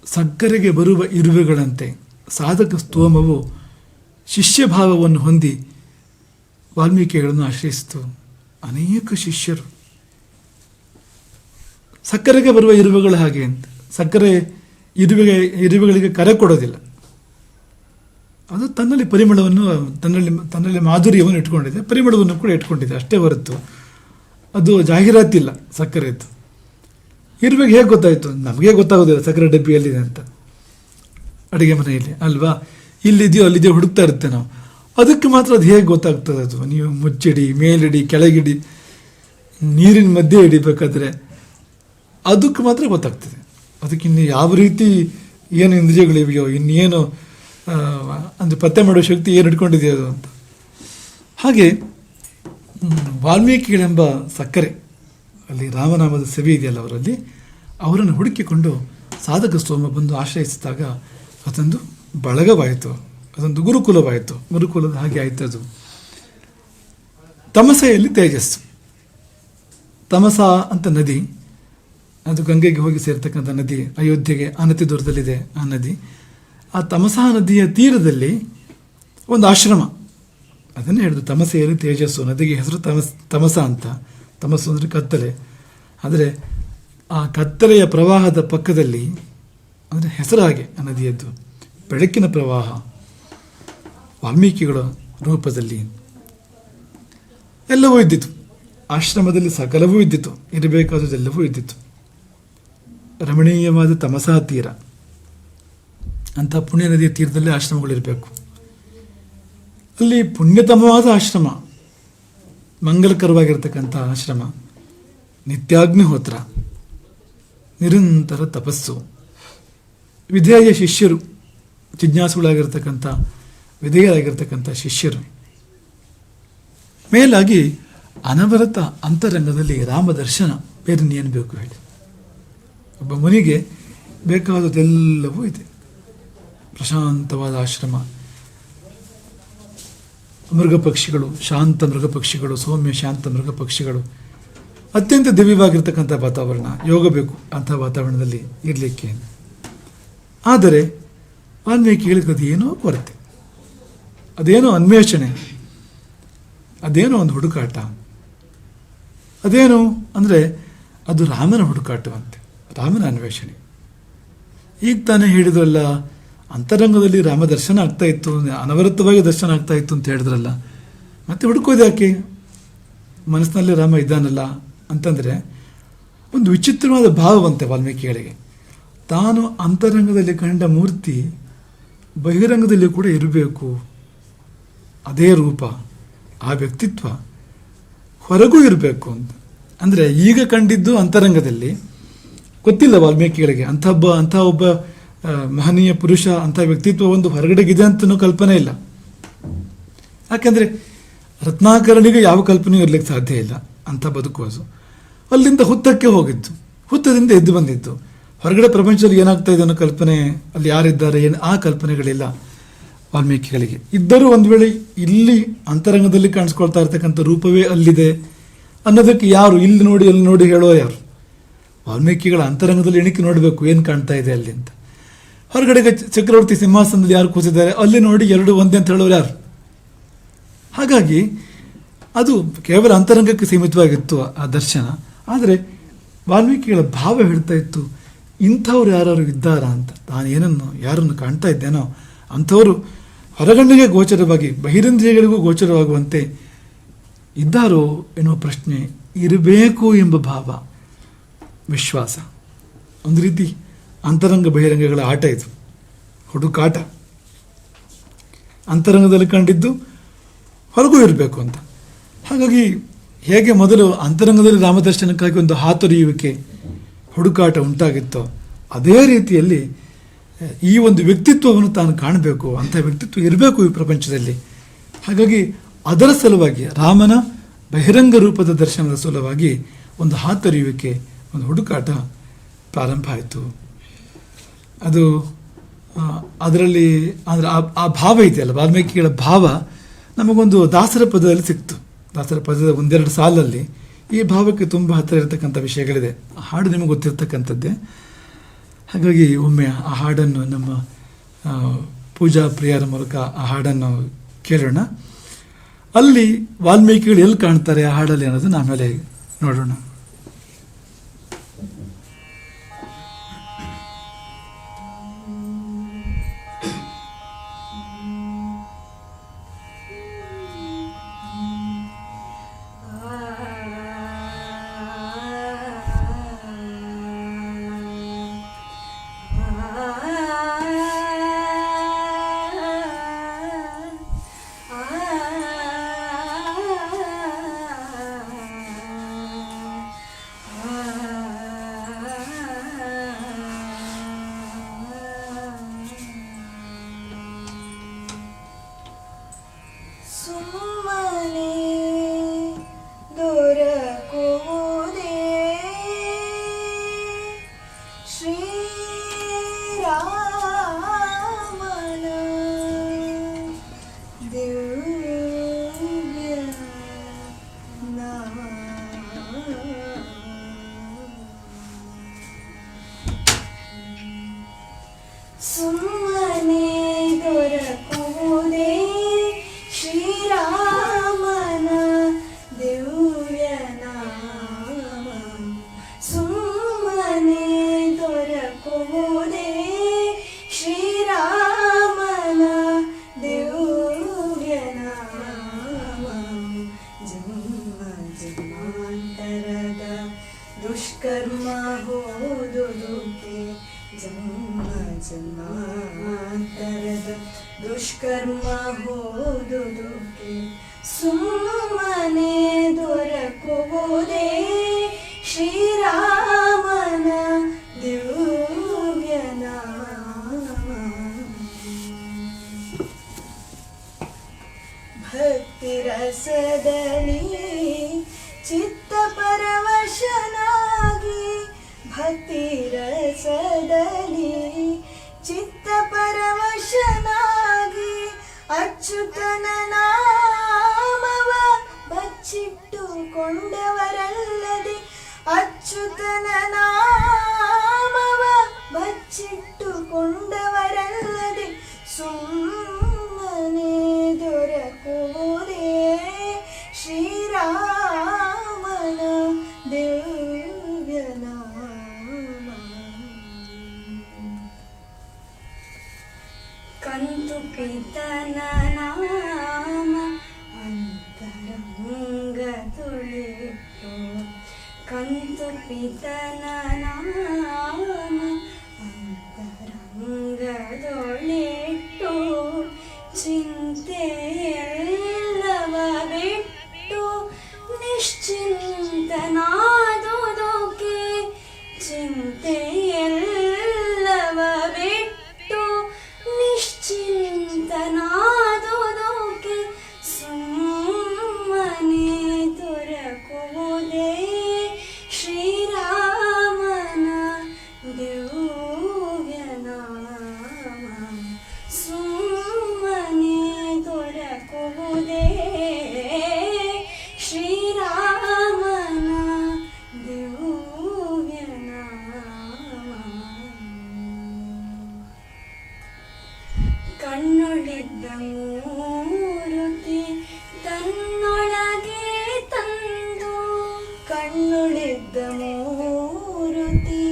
ಸಕ್ಕರೆಗೆ ಬರುವ ಇರುವೆಗಳಂತೆ ಸಾಧಕ ಸ್ತೋಮವು ಶಿಷ್ಯಭಾವವನ್ನು ಹೊಂದಿ ವಾಲ್ಮೀಕಿಗಳನ್ನು ಆಶ್ರಯಿಸಿತು. ಅನೇಕ ಶಿಷ್ಯರು ಸಕ್ಕರೆಗೆ ಬರುವ ಇರುವೆಗಳು ಹಾಗೆ ಅಂತ. ಸಕ್ಕರೆ ಇರುವೆಗಳಿಗೆ ಕರೆ ಕೊಡೋದಿಲ್ಲ, ಅದು ತನ್ನಲ್ಲಿ ಪರಿಮಳವನ್ನು, ತನ್ನಲ್ಲಿ ಮಾಧುರ್ಯವನ್ನು ಇಟ್ಕೊಂಡಿದೆ, ಪರಿಮಳವನ್ನು ಕೂಡ ಇಟ್ಕೊಂಡಿದೆ, ಅಷ್ಟೇ ಹೊರತು ಅದು ಜಾಹೀರಾತಿಲ್ಲ ಸಕ್ಕರೆದ್ದು. ಇರುವೆಗೆ ಹೇಗೆ ಗೊತ್ತಾಯಿತು? ನಮಗೆ ಗೊತ್ತಾಗೋದಿಲ್ಲ ಸಕ್ಕರೆ ಡಬ್ಬಿಯಲ್ಲಿದೆ ಅಂತ, ಅಡುಗೆ ಮನೆಯಲ್ಲಿ ಅಲ್ವಾ, ಇಲ್ಲಿದೆಯೋ ಅಲ್ಲಿದೆಯೋ ಹುಡುಕ್ತಾ ಇರುತ್ತೆ ನಾವು. ಅದಕ್ಕೆ ಮಾತ್ರ ಅದು ಹೇಗೆ ಗೊತ್ತಾಗ್ತದೆ? ಅದು ನೀವು ಮುಚ್ಚಿಡಿ, ಮೇಲಿಡಿ, ಕೆಳಗಿಡಿ, ನೀರಿನ ಮಧ್ಯೆ ಹಿಡಿಬೇಕಾದ್ರೆ ಅದಕ್ಕೆ ಮಾತ್ರ ಗೊತ್ತಾಗ್ತದೆ. ಅದಕ್ಕಿನ್ನು ಯಾವ ರೀತಿ ಏನು ಇಂದ್ರಿಯಗಳಿವೆಯೋ, ಇನ್ನೇನು ಅಂದರೆ ಪತ್ತೆ ಮಾಡುವ ಶಕ್ತಿ ಏನು ಇಟ್ಕೊಂಡಿದೆಯೋ ಅದು ಅಂತ. ಹಾಗೆ ವಾಲ್ಮೀಕಿಗಳೆಂಬ ಸಕ್ಕರೆ, ಅಲ್ಲಿ ರಾಮನಾಮದ ಸವಿ ಇದೆಯಲ್ಲ ಅವರಲ್ಲಿ, ಅವರನ್ನು ಹುಡುಕಿಕೊಂಡು ಸಾಧಕ ಸ್ತೋಮ ಬಂದು ಆಶ್ರಯಿಸಿದಾಗ ಅದೊಂದು ಬಳಗವಾಯಿತು, ಅದೊಂದು ಗುರುಕುಲವಾಯಿತು. ಗುರುಕುಲದ ಹಾಗೆ ಆಯಿತು ಅದು. ತಮಸೆಯಲ್ಲಿ ತೇಜಸ್ಸು. ತಮಸ ಅಂತ ನದಿ, ಅದು ಗಂಗೆಗೆ ಹೋಗಿ ಸೇರ್ತಕ್ಕಂಥ ನದಿ, ಅಯೋಧ್ಯೆಗೆ ಅನತಿ ದೂರದಲ್ಲಿದೆ ಆ ನದಿ. ಆ ತಮಸಾ ನದಿಯ ತೀರದಲ್ಲಿ ಒಂದು ಆಶ್ರಮ, ಅದನ್ನೇ ಹೇಳಿದ್ರು ತಮಸೆಯಲ್ಲಿ ತೇಜಸ್ಸು. ನದಿಗೆ ಹೆಸರು ತಮಸ ಅಂತ. ತಮಸ್ಸು ಅಂದರೆ ಕತ್ತಲೆ. ಆದರೆ ಆ ಕತ್ತಲೆಯ ಪ್ರವಾಹದ ಪಕ್ಕದಲ್ಲಿ, ಅಂದರೆ ಹೆಸರು ಹಾಗೆ ಆ ನದಿಯದ್ದು, ಬೆಳಕಿನ ಪ್ರವಾಹ ವಾಲ್ಮೀಕಿಗಳ ರೂಪದಲ್ಲಿ ಎಲ್ಲವೂ ಇದ್ದಿತು. ಆಶ್ರಮದಲ್ಲಿ ಸಕಲವೂ ಇದ್ದಿತು, ಇರಬೇಕಾದದೆಲ್ಲವೂ ಇದ್ದಿತು. ರಮಣೀಯವಾದ ತಮಸಾ ತೀರ, ಅಂಥ ಪುಣ್ಯ ನದಿಯ ತೀರದಲ್ಲಿ ಆಶ್ರಮಗಳಿರಬೇಕು. ಅಲ್ಲಿ ಪುಣ್ಯತಮವಾದ ಆಶ್ರಮ, ಮಂಗಲಕರವಾಗಿರ್ತಕ್ಕಂಥ ಆಶ್ರಮ, ನಿತ್ಯಾಗ್ನಿಹೋತ್ರ, ನಿರಂತರ ತಪಸ್ಸು, ವಿಧೇಯ ಶಿಷ್ಯರು, ಜಿಜ್ಞಾಸುಗಳಾಗಿರ್ತಕ್ಕಂಥ ವಿಧೇಯರಾಗಿರ್ತಕ್ಕಂಥ ಶಿಷ್ಯರು, ಮೇಲಾಗಿ ಅನವರತ ಅಂತರಂಗದಲ್ಲಿ ರಾಮದರ್ಶನ. ಬೇರೆ ಏನು ಬೇಕು ಹೇಳಿ? ಒಬ್ಬ ಮುನಿಗೆ ಬೇಕಾದದೆಲ್ಲವೂ ಇದೆ. ಪ್ರಶಾಂತವಾದ ಆಶ್ರಮ, ಮೃಗಪಕ್ಷಿಗಳು, ಶಾಂತ ಮೃಗಪಕ್ಷಿಗಳು, ಸೌಮ್ಯ ಶಾಂತ ಮೃಗಪಕ್ಷಿಗಳು, ಅತ್ಯಂತ ದಿವ್ಯವಾಗಿರ್ತಕ್ಕಂಥ ವಾತಾವರಣ. ಯೋಗ ಬೇಕು ಅಂಥ ವಾತಾವರಣದಲ್ಲಿ ಇರಲಿಕ್ಕೆ. ಆದರೆ ವಾಲ್ಮೀಕಿಗಳಿಗೆ ಅದೇನೋ ಕೊರತೆ, ಅದೇನೋ ಅನ್ವೇಷಣೆ, ಅದೇನೋ ಒಂದು ಹುಡುಕಾಟ. ಅದೇನು ಅಂದರೆ ಅದು ರಾಮನ ಹುಡುಕಾಟವಂತೆ, ರಾಮನ ಅನ್ವೇಷಣೆ. ಈಗ ತಾನೇ ಹೇಳಿದ್ರಲ್ಲ, ಅಂತರಂಗದಲ್ಲಿ ರಾಮ ದರ್ಶನ ಆಗ್ತಾ ಇತ್ತು, ಅನವರತವಾಗಿ ದರ್ಶನ ಆಗ್ತಾ ಇತ್ತು ಅಂತ ಹೇಳಿದ್ರಲ್ಲ, ಮತ್ತೆ ಹುಡುಕೋದು ಯಾಕೆ? ಮನಸ್ಸಿನಲ್ಲಿ ರಾಮ ಇದ್ದಾನಲ್ಲ ಅಂತಂದರೆ ಒಂದು ವಿಚಿತ್ರವಾದ ಭಾವವಂತೆ ವಾಲ್ಮೀಕಿಗಳಿಗೆ. ತಾನು ಅಂತರಂಗದಲ್ಲಿ ಕಂಡ ಮೂರ್ತಿ ಬಹಿರಂಗದಲ್ಲಿ ಕೂಡ ಇರಬೇಕು, ಅದೇ ರೂಪ, ಆ ವ್ಯಕ್ತಿತ್ವ ಹೊರಗೂ ಇರಬೇಕು ಅಂತ. ಅಂದರೆ ಈಗ ಕಂಡಿದ್ದು ಅಂತರಂಗದಲ್ಲಿ ಗೊತ್ತಿಲ್ಲ ವಾಲ್ಮೀಕಿಗಳಿಗೆ. ಅಂಥ ಒಬ್ಬ ಮಹನೀಯ ಪುರುಷ, ಅಂಥ ವ್ಯಕ್ತಿತ್ವ ಒಂದು ಹೊರಗಡೆಗಿದೆ ಅಂತನೂ ಕಲ್ಪನೆ ಇಲ್ಲ. ಯಾಕೆಂದರೆ ರತ್ನಾಕರಣಿಗೆ ಯಾವ ಕಲ್ಪನೆಯೂ ಇರಲಿಕ್ಕೆ ಸಾಧ್ಯ ಇಲ್ಲ ಅಂಥ ಬದುಕುವುದು. ಅಲ್ಲಿಂದ ಹುತ್ತಕ್ಕೆ ಹೋಗಿದ್ದು, ಹುತ್ತದಿಂದ ಎದ್ದು ಬಂದಿದ್ದು. ಹೊರಗಡೆ ಪ್ರಪಂಚದಲ್ಲಿ ಏನಾಗ್ತಾ ಇದೆ ಅನ್ನೋ ಕಲ್ಪನೆ, ಅಲ್ಲಿ ಯಾರಿದ್ದಾರೆ ಏನು, ಆ ಕಲ್ಪನೆಗಳಿಲ್ಲ ವಾಲ್ಮೀಕಿಗಳಿಗೆ. ಇದ್ದರೂ ಒಂದು ವೇಳೆ ಇಲ್ಲಿ ಅಂತರಂಗದಲ್ಲಿ ಕಾಣಿಸ್ಕೊಳ್ತಾ ಇರ್ತಕ್ಕಂಥ ರೂಪವೇ ಅಲ್ಲಿದೆ ಅನ್ನೋದಕ್ಕೆ ಯಾರು ಇಲ್ಲಿ ನೋಡಿ ಅಲ್ಲಿ ನೋಡಿ ಹೇಳೋ ಯಾರು? ವಾಲ್ಮೀಕಿಗಳ ಅಂತರಂಗದಲ್ಲಿ ಎಣಿಕೆ ನೋಡಬೇಕು ಏನು ಕಾಣ್ತಾ ಇದೆ ಅಲ್ಲಿ ಅಂತ. ಹೊರಗಡೆಗೆ ಚಕ್ರವರ್ತಿ ಸಿಂಹಾಸನದಲ್ಲಿ ಯಾರು ಕೂತಿದ್ದಾರೆ ಅಲ್ಲಿ ನೋಡಿ ಎರಡು ಒಂದೇ ಅಂತ ಹೇಳೋರು ಯಾರು? ಹಾಗಾಗಿ ಅದು ಕೇವಲ ಅಂತರಂಗಕ್ಕೆ ಸೀಮಿತವಾಗಿತ್ತು ಆ ದರ್ಶನ. ಆದರೆ ವಾಲ್ಮೀಕಿಗಳ ಭಾವ ಹೇಳ್ತಾ ಇತ್ತು, ಇಂಥವ್ರು ಯಾರು ಇದ್ದಾರಾ ಅಂತ. ನಾನು ಏನನ್ನು ಯಾರನ್ನು ಕಾಣ್ತಾ ಇದ್ದೇನೋ ಅಂಥವರು ಹೊರಗಣ್ಣಿಗೆ ಗೋಚರವಾಗಿ, ಬಹಿರಂದ್ರಿಯಗಳಿಗೂ ಗೋಚರವಾಗುವಂತೆ ಇದ್ದಾರೋ ಎನ್ನುವ ಪ್ರಶ್ನೆ ಇರಬೇಕು ಎಂಬ ಭಾವ, ವಿಶ್ವಾಸ. ಒಂದು ರೀತಿ ಅಂತರಂಗ ಬಹಿರಂಗಗಳ ಆಟ ಇದು, ಹುಡುಕಾಟ. ಅಂತರಂಗದಲ್ಲಿ ಕಂಡಿದ್ದು ಹೊರಗೂ ಇರಬೇಕು ಅಂತ. ಹಾಗಾಗಿ ಹೇಗೆ ಮೊದಲು ಅಂತರಂಗದಲ್ಲಿ ರಾಮದರ್ಶನಕ್ಕಾಗಿ ಒಂದು ಹಾತೊರೆಯುವಿಕೆ, ಹುಡುಕಾಟ ಉಂಟಾಗಿತ್ತೋ, ಅದೇ ರೀತಿಯಲ್ಲಿ ಈ ಒಂದು ವ್ಯಕ್ತಿತ್ವವನ್ನು ತಾನು ಕಾಣಬೇಕು, ಅಂಥ ವ್ಯಕ್ತಿತ್ವ ಇರಬೇಕು ಈ ಪ್ರಪಂಚದಲ್ಲಿ. ಹಾಗಾಗಿ ಅದರ ಸಲುವಾಗಿ, ರಾಮನ ಬಹಿರಂಗ ರೂಪದ ದರ್ಶನದ ಸಲುವಾಗಿ ಒಂದು ಹಾತೊರೆಯುವಿಕೆ, ಒಂದು ಹುಡುಕಾಟ ಪ್ರಾರಂಭ ಆಯಿತು. ಅದು ಅದರಲ್ಲಿ ಅಂದರೆ ಆ ಭಾವ ಇದೆಯಲ್ಲ, ವಾಲ್ಮೀಕಿಗಳ ಭಾವ ನಮಗೊಂದು ದಾಸರ ಪದದಲ್ಲಿ ಸಿಕ್ತು. ದಾಸರ ಪದದ ಒಂದೆರಡು ಸಾಲಲ್ಲಿ ಈ ಭಾವಕ್ಕೆ ತುಂಬ ಹತ್ತಿರ ಇರತಕ್ಕಂಥ ವಿಷಯಗಳಿದೆ. ಆ ಹಾಡು ನಿಮಗೆ ಗೊತ್ತಿರ್ತಕ್ಕಂಥದ್ದೇ. ಹಾಗಾಗಿ ಒಮ್ಮೆ ಆ ಹಾಡನ್ನು ನಮ್ಮ ಪೂಜಾ ಪ್ರಿಯರ ಮೂಲಕ ಆ ಹಾಡನ್ನು ಕೇಳೋಣ. ಅಲ್ಲಿ ವಾಲ್ಮೀಕಿಗಳು ಎಲ್ಲಿ ಕಾಣ್ತಾರೆ ಆ ಹಾಡಲ್ಲಿ ಅನ್ನೋದನ್ನು ಆಮೇಲೆ ನೋಡೋಣ. ದುಷ್ಕರ್ಮ ಹೋದುದುಕೆ ಸುಮ್ಮನೆ ಚಿತ್ತ ಪರವಶನಾಗಿ ಭಕ್ತಿ ರಸದಲ್ಲಿ ಚಿತ್ತ ಪರವಶನಾಗಿ ಅಚ್ಯುತನ ನಾಮವ ಬಚ್ಚಿಟ್ಟುಕೊಂಡವರಲ್ಲದೆ ಅಚ್ಯುತನ ನಾಮವ ಬಚ್ಚಿಟ್ಟುಕೊಂಡವರಲ್ಲದೆ ಸುಮ್ಮನೆ ದೊರಕುವುದೇ ಶ್ರೀರಾಮನ ದಿವ್ಯ ನಾಮ. ಕಂತು ಪಿತನ ನಾಮ ಅಂತರಂಗ ತುಳಿತು ಕಂತು ಪಿತನ ನಾಮ ಅಂತರಂಗದೊಳಿಟ್ಟು ಚಿಂತೆಯೆಲ್ಲವ ಬಿಟ್ಟು ನಿಶ್ಚಿಂತನಾದುದಕ್ಕೆ ಚಿಂತೆಯೆಲ್ಲವ ಬಿಟ್ಟು ನಿಶ್ಚಿಂತನಾದುದಕ್ಕೆ ಸುಮ್ಮನೆ ದೊರಕುವುದೇ ಶ್ರೀರಾಮನ ದಿವ್ಯ ನಾಮ. ಸುಮ್ಮನೆ ದೊರಕುವುದೇ ಶ್ರೀರಾಮನ ದಿವ್ಯ ನಾಮ. ಕಣ್ಣೊಳಿದ್ದ ಮೂರುತಿ ತನ್ನೊಳಗೆ ತಂದು ಕಣ್ಣೊಳಿದ್ದ ಮೂರುತಿ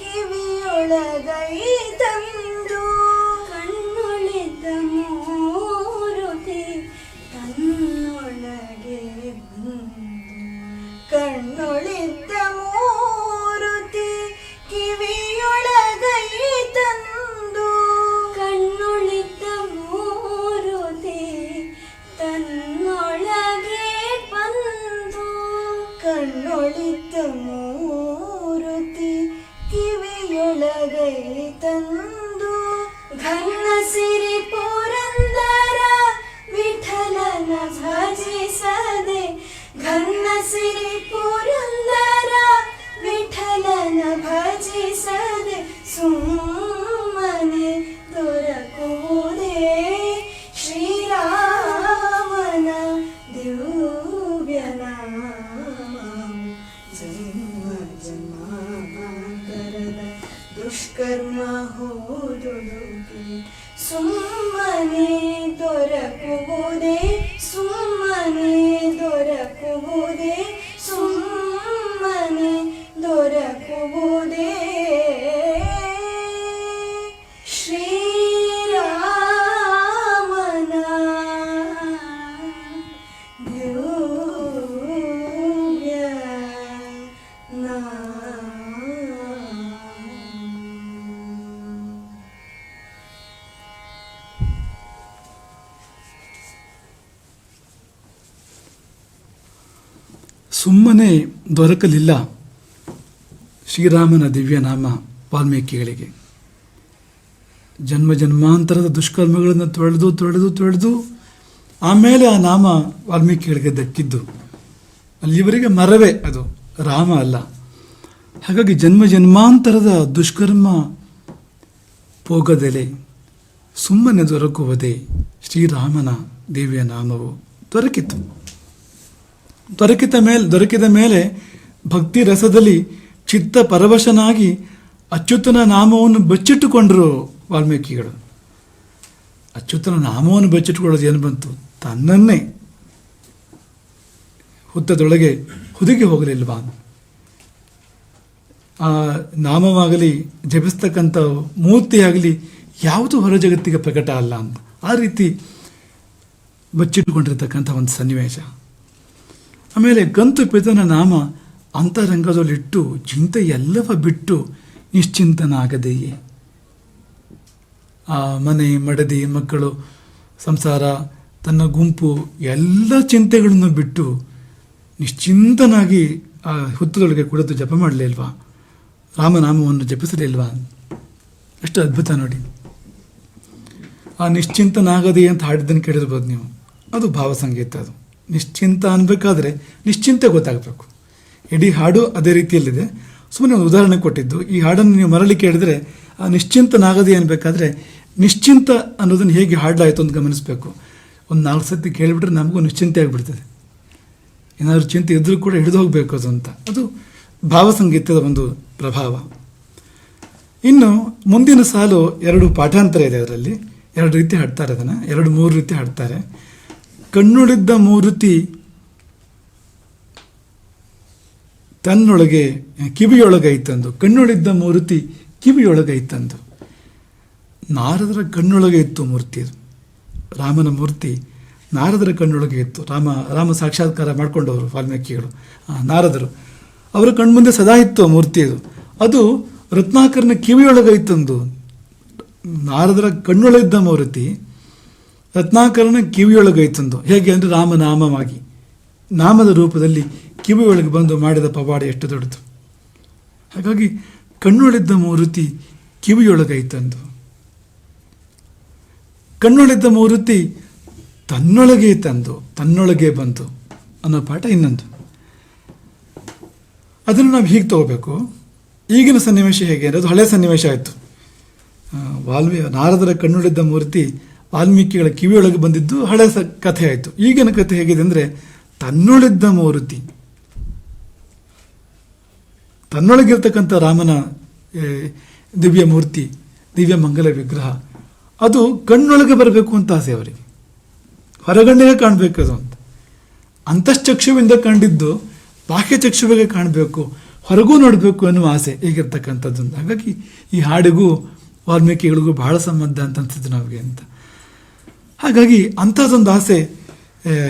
ಕಿವಿಯೊಳಗೈ ತಂದು ಕಣ್ಣೊಳಿದ್ದ ಮೂರುತಿ ತನ್ನೊಳಗೆ ಬಂದು ಕಣ್ಣೊಳಿದ್ದ ಮೂರುತಿ ಕಿವಿಯೊಳಗೈ ತಂದು ಕಣ್ಣೊಳಿದ್ದ ಮೂರುತಿ ತನ್ನೊಳಗೆ ಬಂದು ಕಣ್ಣೊಳಿದ್ದ ಮೂರುತಿ ಕಿವಿಯೊಳಗೈ ತಂದು ಘನ ಸಿರಿ ಪುರಂದರ ವಿಠಲನ ಭಜಿಸದೆ ಘನ ಸಿರಿ ಪುರಂದರ ವಿಠಲನ ಭಜಿಸದೆ ಸುಮ್ಮನೆ ದೊರಕುವುದೇ ಶ್ರೀರಾಮನ ದಿವ್ಯ ನಾಮ. ಜನ್ಮ ಜನ್ಮಾಂತರದ ದುಷ್ಕರ್ಮ ಹೋದುದುಗೆ ಸುಮ್ಮನೆ ದೊರಕುವುದೇ ಸುಮ್ಮನೆ ದೊರಕುವುದೇ ಸುಮ್ಮನೆ ದೊರಕುವುದೇ ಶ್ರೀರಾಮನ ದಿವ್ಯ ನಾಮ. ಸುಮ್ಮನೆ ದೊರಕಲಿಲ್ಲ ಶ್ರೀರಾಮನ ದಿವ್ಯನಾಮ ವಾಲ್ಮೀಕಿಗಳಿಗೆ. ಜನ್ಮ ಜನ್ಮಾಂತರದ ದುಷ್ಕರ್ಮಗಳನ್ನು ತೊಳೆದು ತೊಳೆದು ತೊಳೆದು ಆಮೇಲೆ ಆ ನಾಮ ವಾಲ್ಮೀಕಿಗಳಿಗೆ ದಕ್ಕಿದ್ದು. ಅಲ್ಲಿವರೆಗೆ ಮರವೇ ಅದು, ರಾಮ ಅಲ್ಲ. ಹಾಗಾಗಿ ಜನ್ಮ ಜನ್ಮಾಂತರದ ದುಷ್ಕರ್ಮ ಹೋಗದೆಲೆ ಸುಮ್ಮನೆ ದೊರಕುವುದೇ ಶ್ರೀರಾಮನ ದಿವ್ಯ ನಾಮವು ದೊರಕಿತು. ದೊರಕಿದ ಮೇಲೆ ಭಕ್ತಿ ರಸದಲ್ಲಿ ಚಿತ್ತ ಪರವಶನಾಗಿ ಅಚ್ಯುತನ ನಾಮವನ್ನು ಬಚ್ಚಿಟ್ಟುಕೊಂಡರು ವಾಲ್ಮೀಕಿಗಳು. ಅಚ್ಯುತನ ನಾಮವನ್ನು ಬಚ್ಚಿಟ್ಟುಕೊಳ್ಳೋದು ಏನು ಬಂತು? ತನ್ನನ್ನೇ ಹುತ್ತದೊಳಗೆ ಹುದುಗಿ ಹೋಗಲಿಲ್ವಾ? ಆ ನಾಮವಾಗಲಿ ಜಪಿಸ್ತಕ್ಕಂಥ ಮೂರ್ತಿಯಾಗಲಿ ಯಾವುದು ಹೊರ ಜಗತ್ತಿಗೆ ಪ್ರಕಟ ಅಲ್ಲ ಅಂತ ಆ ರೀತಿ ಬಚ್ಚಿಟ್ಟುಕೊಂಡಿರ್ತಕ್ಕಂಥ ಒಂದು ಸನ್ನಿವೇಶ. ಆಮೇಲೆ ಗಂತು ಪಿತನ ನಾಮ ಅಂತರಂಗದಲ್ಲಿಟ್ಟು ಚಿಂತೆ ಎಲ್ಲವ ಬಿಟ್ಟು ನಿಶ್ಚಿಂತನಾಗದೆಯೇ. ಆ ಮನೆ, ಮಡದಿ, ಮಕ್ಕಳು, ಸಂಸಾರ, ತನ್ನ ಗುಂಪು ಎಲ್ಲ ಚಿಂತೆಗಳನ್ನು ಬಿಟ್ಟು ನಿಶ್ಚಿಂತನಾಗಿ ಆ ಹುತ್ತದೊಳಗೆ ಕುಳಿತು ಜಪ ಮಾಡಲಿಲ್ವಾ? ರಾಮನಾಮವನ್ನು ಜಪಿಸಲಿಲ್ವಾ? ಎಷ್ಟು ಅದ್ಭುತ ನೋಡಿ. ಆ ನಿಶ್ಚಿಂತನಾಗದೆ ಅಂತ ಹಾಡಿದ್ದನ್ನು ಕೇಳಿರ್ಬೋದು ನೀವು. ಅದು ಭಾವಸಂಗೀತ. ಅದು ನಿಶ್ಚಿಂತ ಅನ್ಬೇಕಾದ್ರೆ ನಿಶ್ಚಿಂತೆ ಗೊತ್ತಾಗಬೇಕು. ಇಡೀ ಹಾಡು ಅದೇ ರೀತಿಯಲ್ಲಿದೆ. ಸುಮ್ಮನೆ ಒಂದು ಉದಾಹರಣೆ ಕೊಟ್ಟಿದ್ದು. ಈ ಹಾಡನ್ನು ನೀವು ಮರಳಿ ಕೇಳಿದರೆ ಆ ನಿಶ್ಚಿಂತನಾಗದೆ ಅನ್ಬೇಕಾದ್ರೆ ನಿಶ್ಚಿಂತ ಅನ್ನೋದನ್ನು ಹೇಗೆ ಹಾಡಲಾಯಿತು ಅಂತ ಗಮನಿಸಬೇಕು. ಒಂದು 4 ಸತಿ ಕೇಳಿಬಿಟ್ರೆ ನಮಗೂ ನಿಶ್ಚಿಂತೆ ಆಗಿಬಿಡ್ತದೆ. ಏನಾದರೂ ಚಿಂತೆ ಇದ್ರೂ ಕೂಡ ಹಿಡಿದು ಹೋಗಬೇಕು ಅದು ಅಂತ. ಅದು ಭಾವಸಂಗೀತದ ಒಂದು ಪ್ರಭಾವ. ಇನ್ನು ಮುಂದಿನ ಸಾಲು 2 ಪಾಠಾಂತರ ಇದೆ. ಅದರಲ್ಲಿ 2 ರೀತಿ ಹಾಡ್ತಾರೆ, ಅದನ್ನು 2-3 ರೀತಿ ಹಾಡ್ತಾರೆ. ಕಣ್ಣುಳಿದ್ದ ಮೂರುತಿ ತನ್ನೊಳಗೆ ಕಿವಿಯೊಳಗೈತಂದು, ಕಣ್ಣುಳಿದ್ದ ಮೂರ್ತಿ ಕಿವಿಯೊಳಗೈತಂದು. ನಾರದರ ಕಣ್ಣೊಳಗೆ ಇತ್ತು ಮೂರ್ತಿ. ಅದು ರಾಮನ ಮೂರ್ತಿ ನಾರದರ ಕಣ್ಣೊಳಗೆ ಇತ್ತು. ರಾಮ ಸಾಕ್ಷಾತ್ಕಾರ ಮಾಡಿಕೊಂಡವರು ವಾಲ್ಮೀಕಿಗಳು, ನಾರದರು. ಅವರ ಕಣ್ಮುಂದೆ ಸದಾ ಇತ್ತು ಆ ಮೂರ್ತಿ. ಅದು ರತ್ನಾಕರನ ಕಿವಿಯೊಳಗೈತಂದು. ನಾರದರ ಕಣ್ಣೊಳಗಿದ್ದ ಮೂರ್ತಿ ರತ್ನಾಕರನ ಕಿವಿಯೊಳಗೈತಂದು. ಹೇಗೆ ಅಂದರೆ ರಾಮನಾಮವಾಗಿ, ನಾಮದ ರೂಪದಲ್ಲಿ ಕಿವಿಯೊಳಗೆ ಬಂದು ಮಾಡಿದ ಪವಾಡ ಎಷ್ಟು ದೊಡ್ಡದು. ಹಾಗಾಗಿ ಕಣ್ಣೊಳಿದ್ದ ಮೂರ್ತಿ ಕಿವಿಯೊಳಗೈತಂದು. ಕಣ್ಣೊಳಿದ್ದ ಮೂರ್ತಿ ತನ್ನೊಳಗೆ ತಂದು, ತನ್ನೊಳಗೆ ಬಂತು ಅನ್ನೋ ಪಾಠ ಇನ್ನೊಂದು. ಅದನ್ನು ನಾವು ಹೀಗೆ ತಗೋಬೇಕು. ಈಗಿನ ಸನ್ನಿವೇಶ ಹೇಗೆ ಅಂದರೆ ಅದು ಹಳೆಯ ಸನ್ನಿವೇಶ ಆಯಿತು. ನಾರದರ ಕಣ್ಣುಳಿದ್ದ ಮೂರ್ತಿ ವಾಲ್ಮೀಕಿಗಳ ಕಿವಿಯೊಳಗೆ ಬಂದಿದ್ದು ಹಳೆಯ ಕಥೆ ಆಯಿತು. ಈಗಿನ ಕಥೆ ಹೇಗಿದೆ ಅಂದರೆ ತನ್ನೊಳಿದ್ದ ಮೂರ್ತಿ, ತನ್ನೊಳಗಿರ್ತಕ್ಕಂಥ ರಾಮನ ದಿವ್ಯ ಮೂರ್ತಿ, ದಿವ್ಯ ಮಂಗಲ ವಿಗ್ರಹ ಅದು ಕಣ್ಣೊಳಗೆ ಬರಬೇಕು ಅಂತ ಆಸೆ ಅವರಿಗೆ. ಹೊರಗಣ್ಣಿಗೆ ಕಾಣಬೇಕು ಅದು ಅಂತ. ಅಂತಶ್ಚಕ್ಷುವಿಂದ ಕಂಡಿದ್ದು ಬಾಹ್ಯ ಚಕ್ಷುವಿಗೆ ಕಾಣಬೇಕು, ಹೊರಗೂ ನೋಡಬೇಕು ಅನ್ನುವ ಆಸೆ ಈಗಿರ್ತಕ್ಕಂಥದ್ದು. ಹಾಗಾಗಿ ಈ ಹಾಡಿಗೂ ವಾಲ್ಮೀಕಿಗಳಿಗೂ ಬಹಳ ಸಂಬಂಧ ಅಂತ ಅನ್ಸಿದ್ದು ನಮಗೆ ಅಂತ. ಹಾಗಾಗಿ ಅಂಥದ್ದೊಂದು ಆಸೆ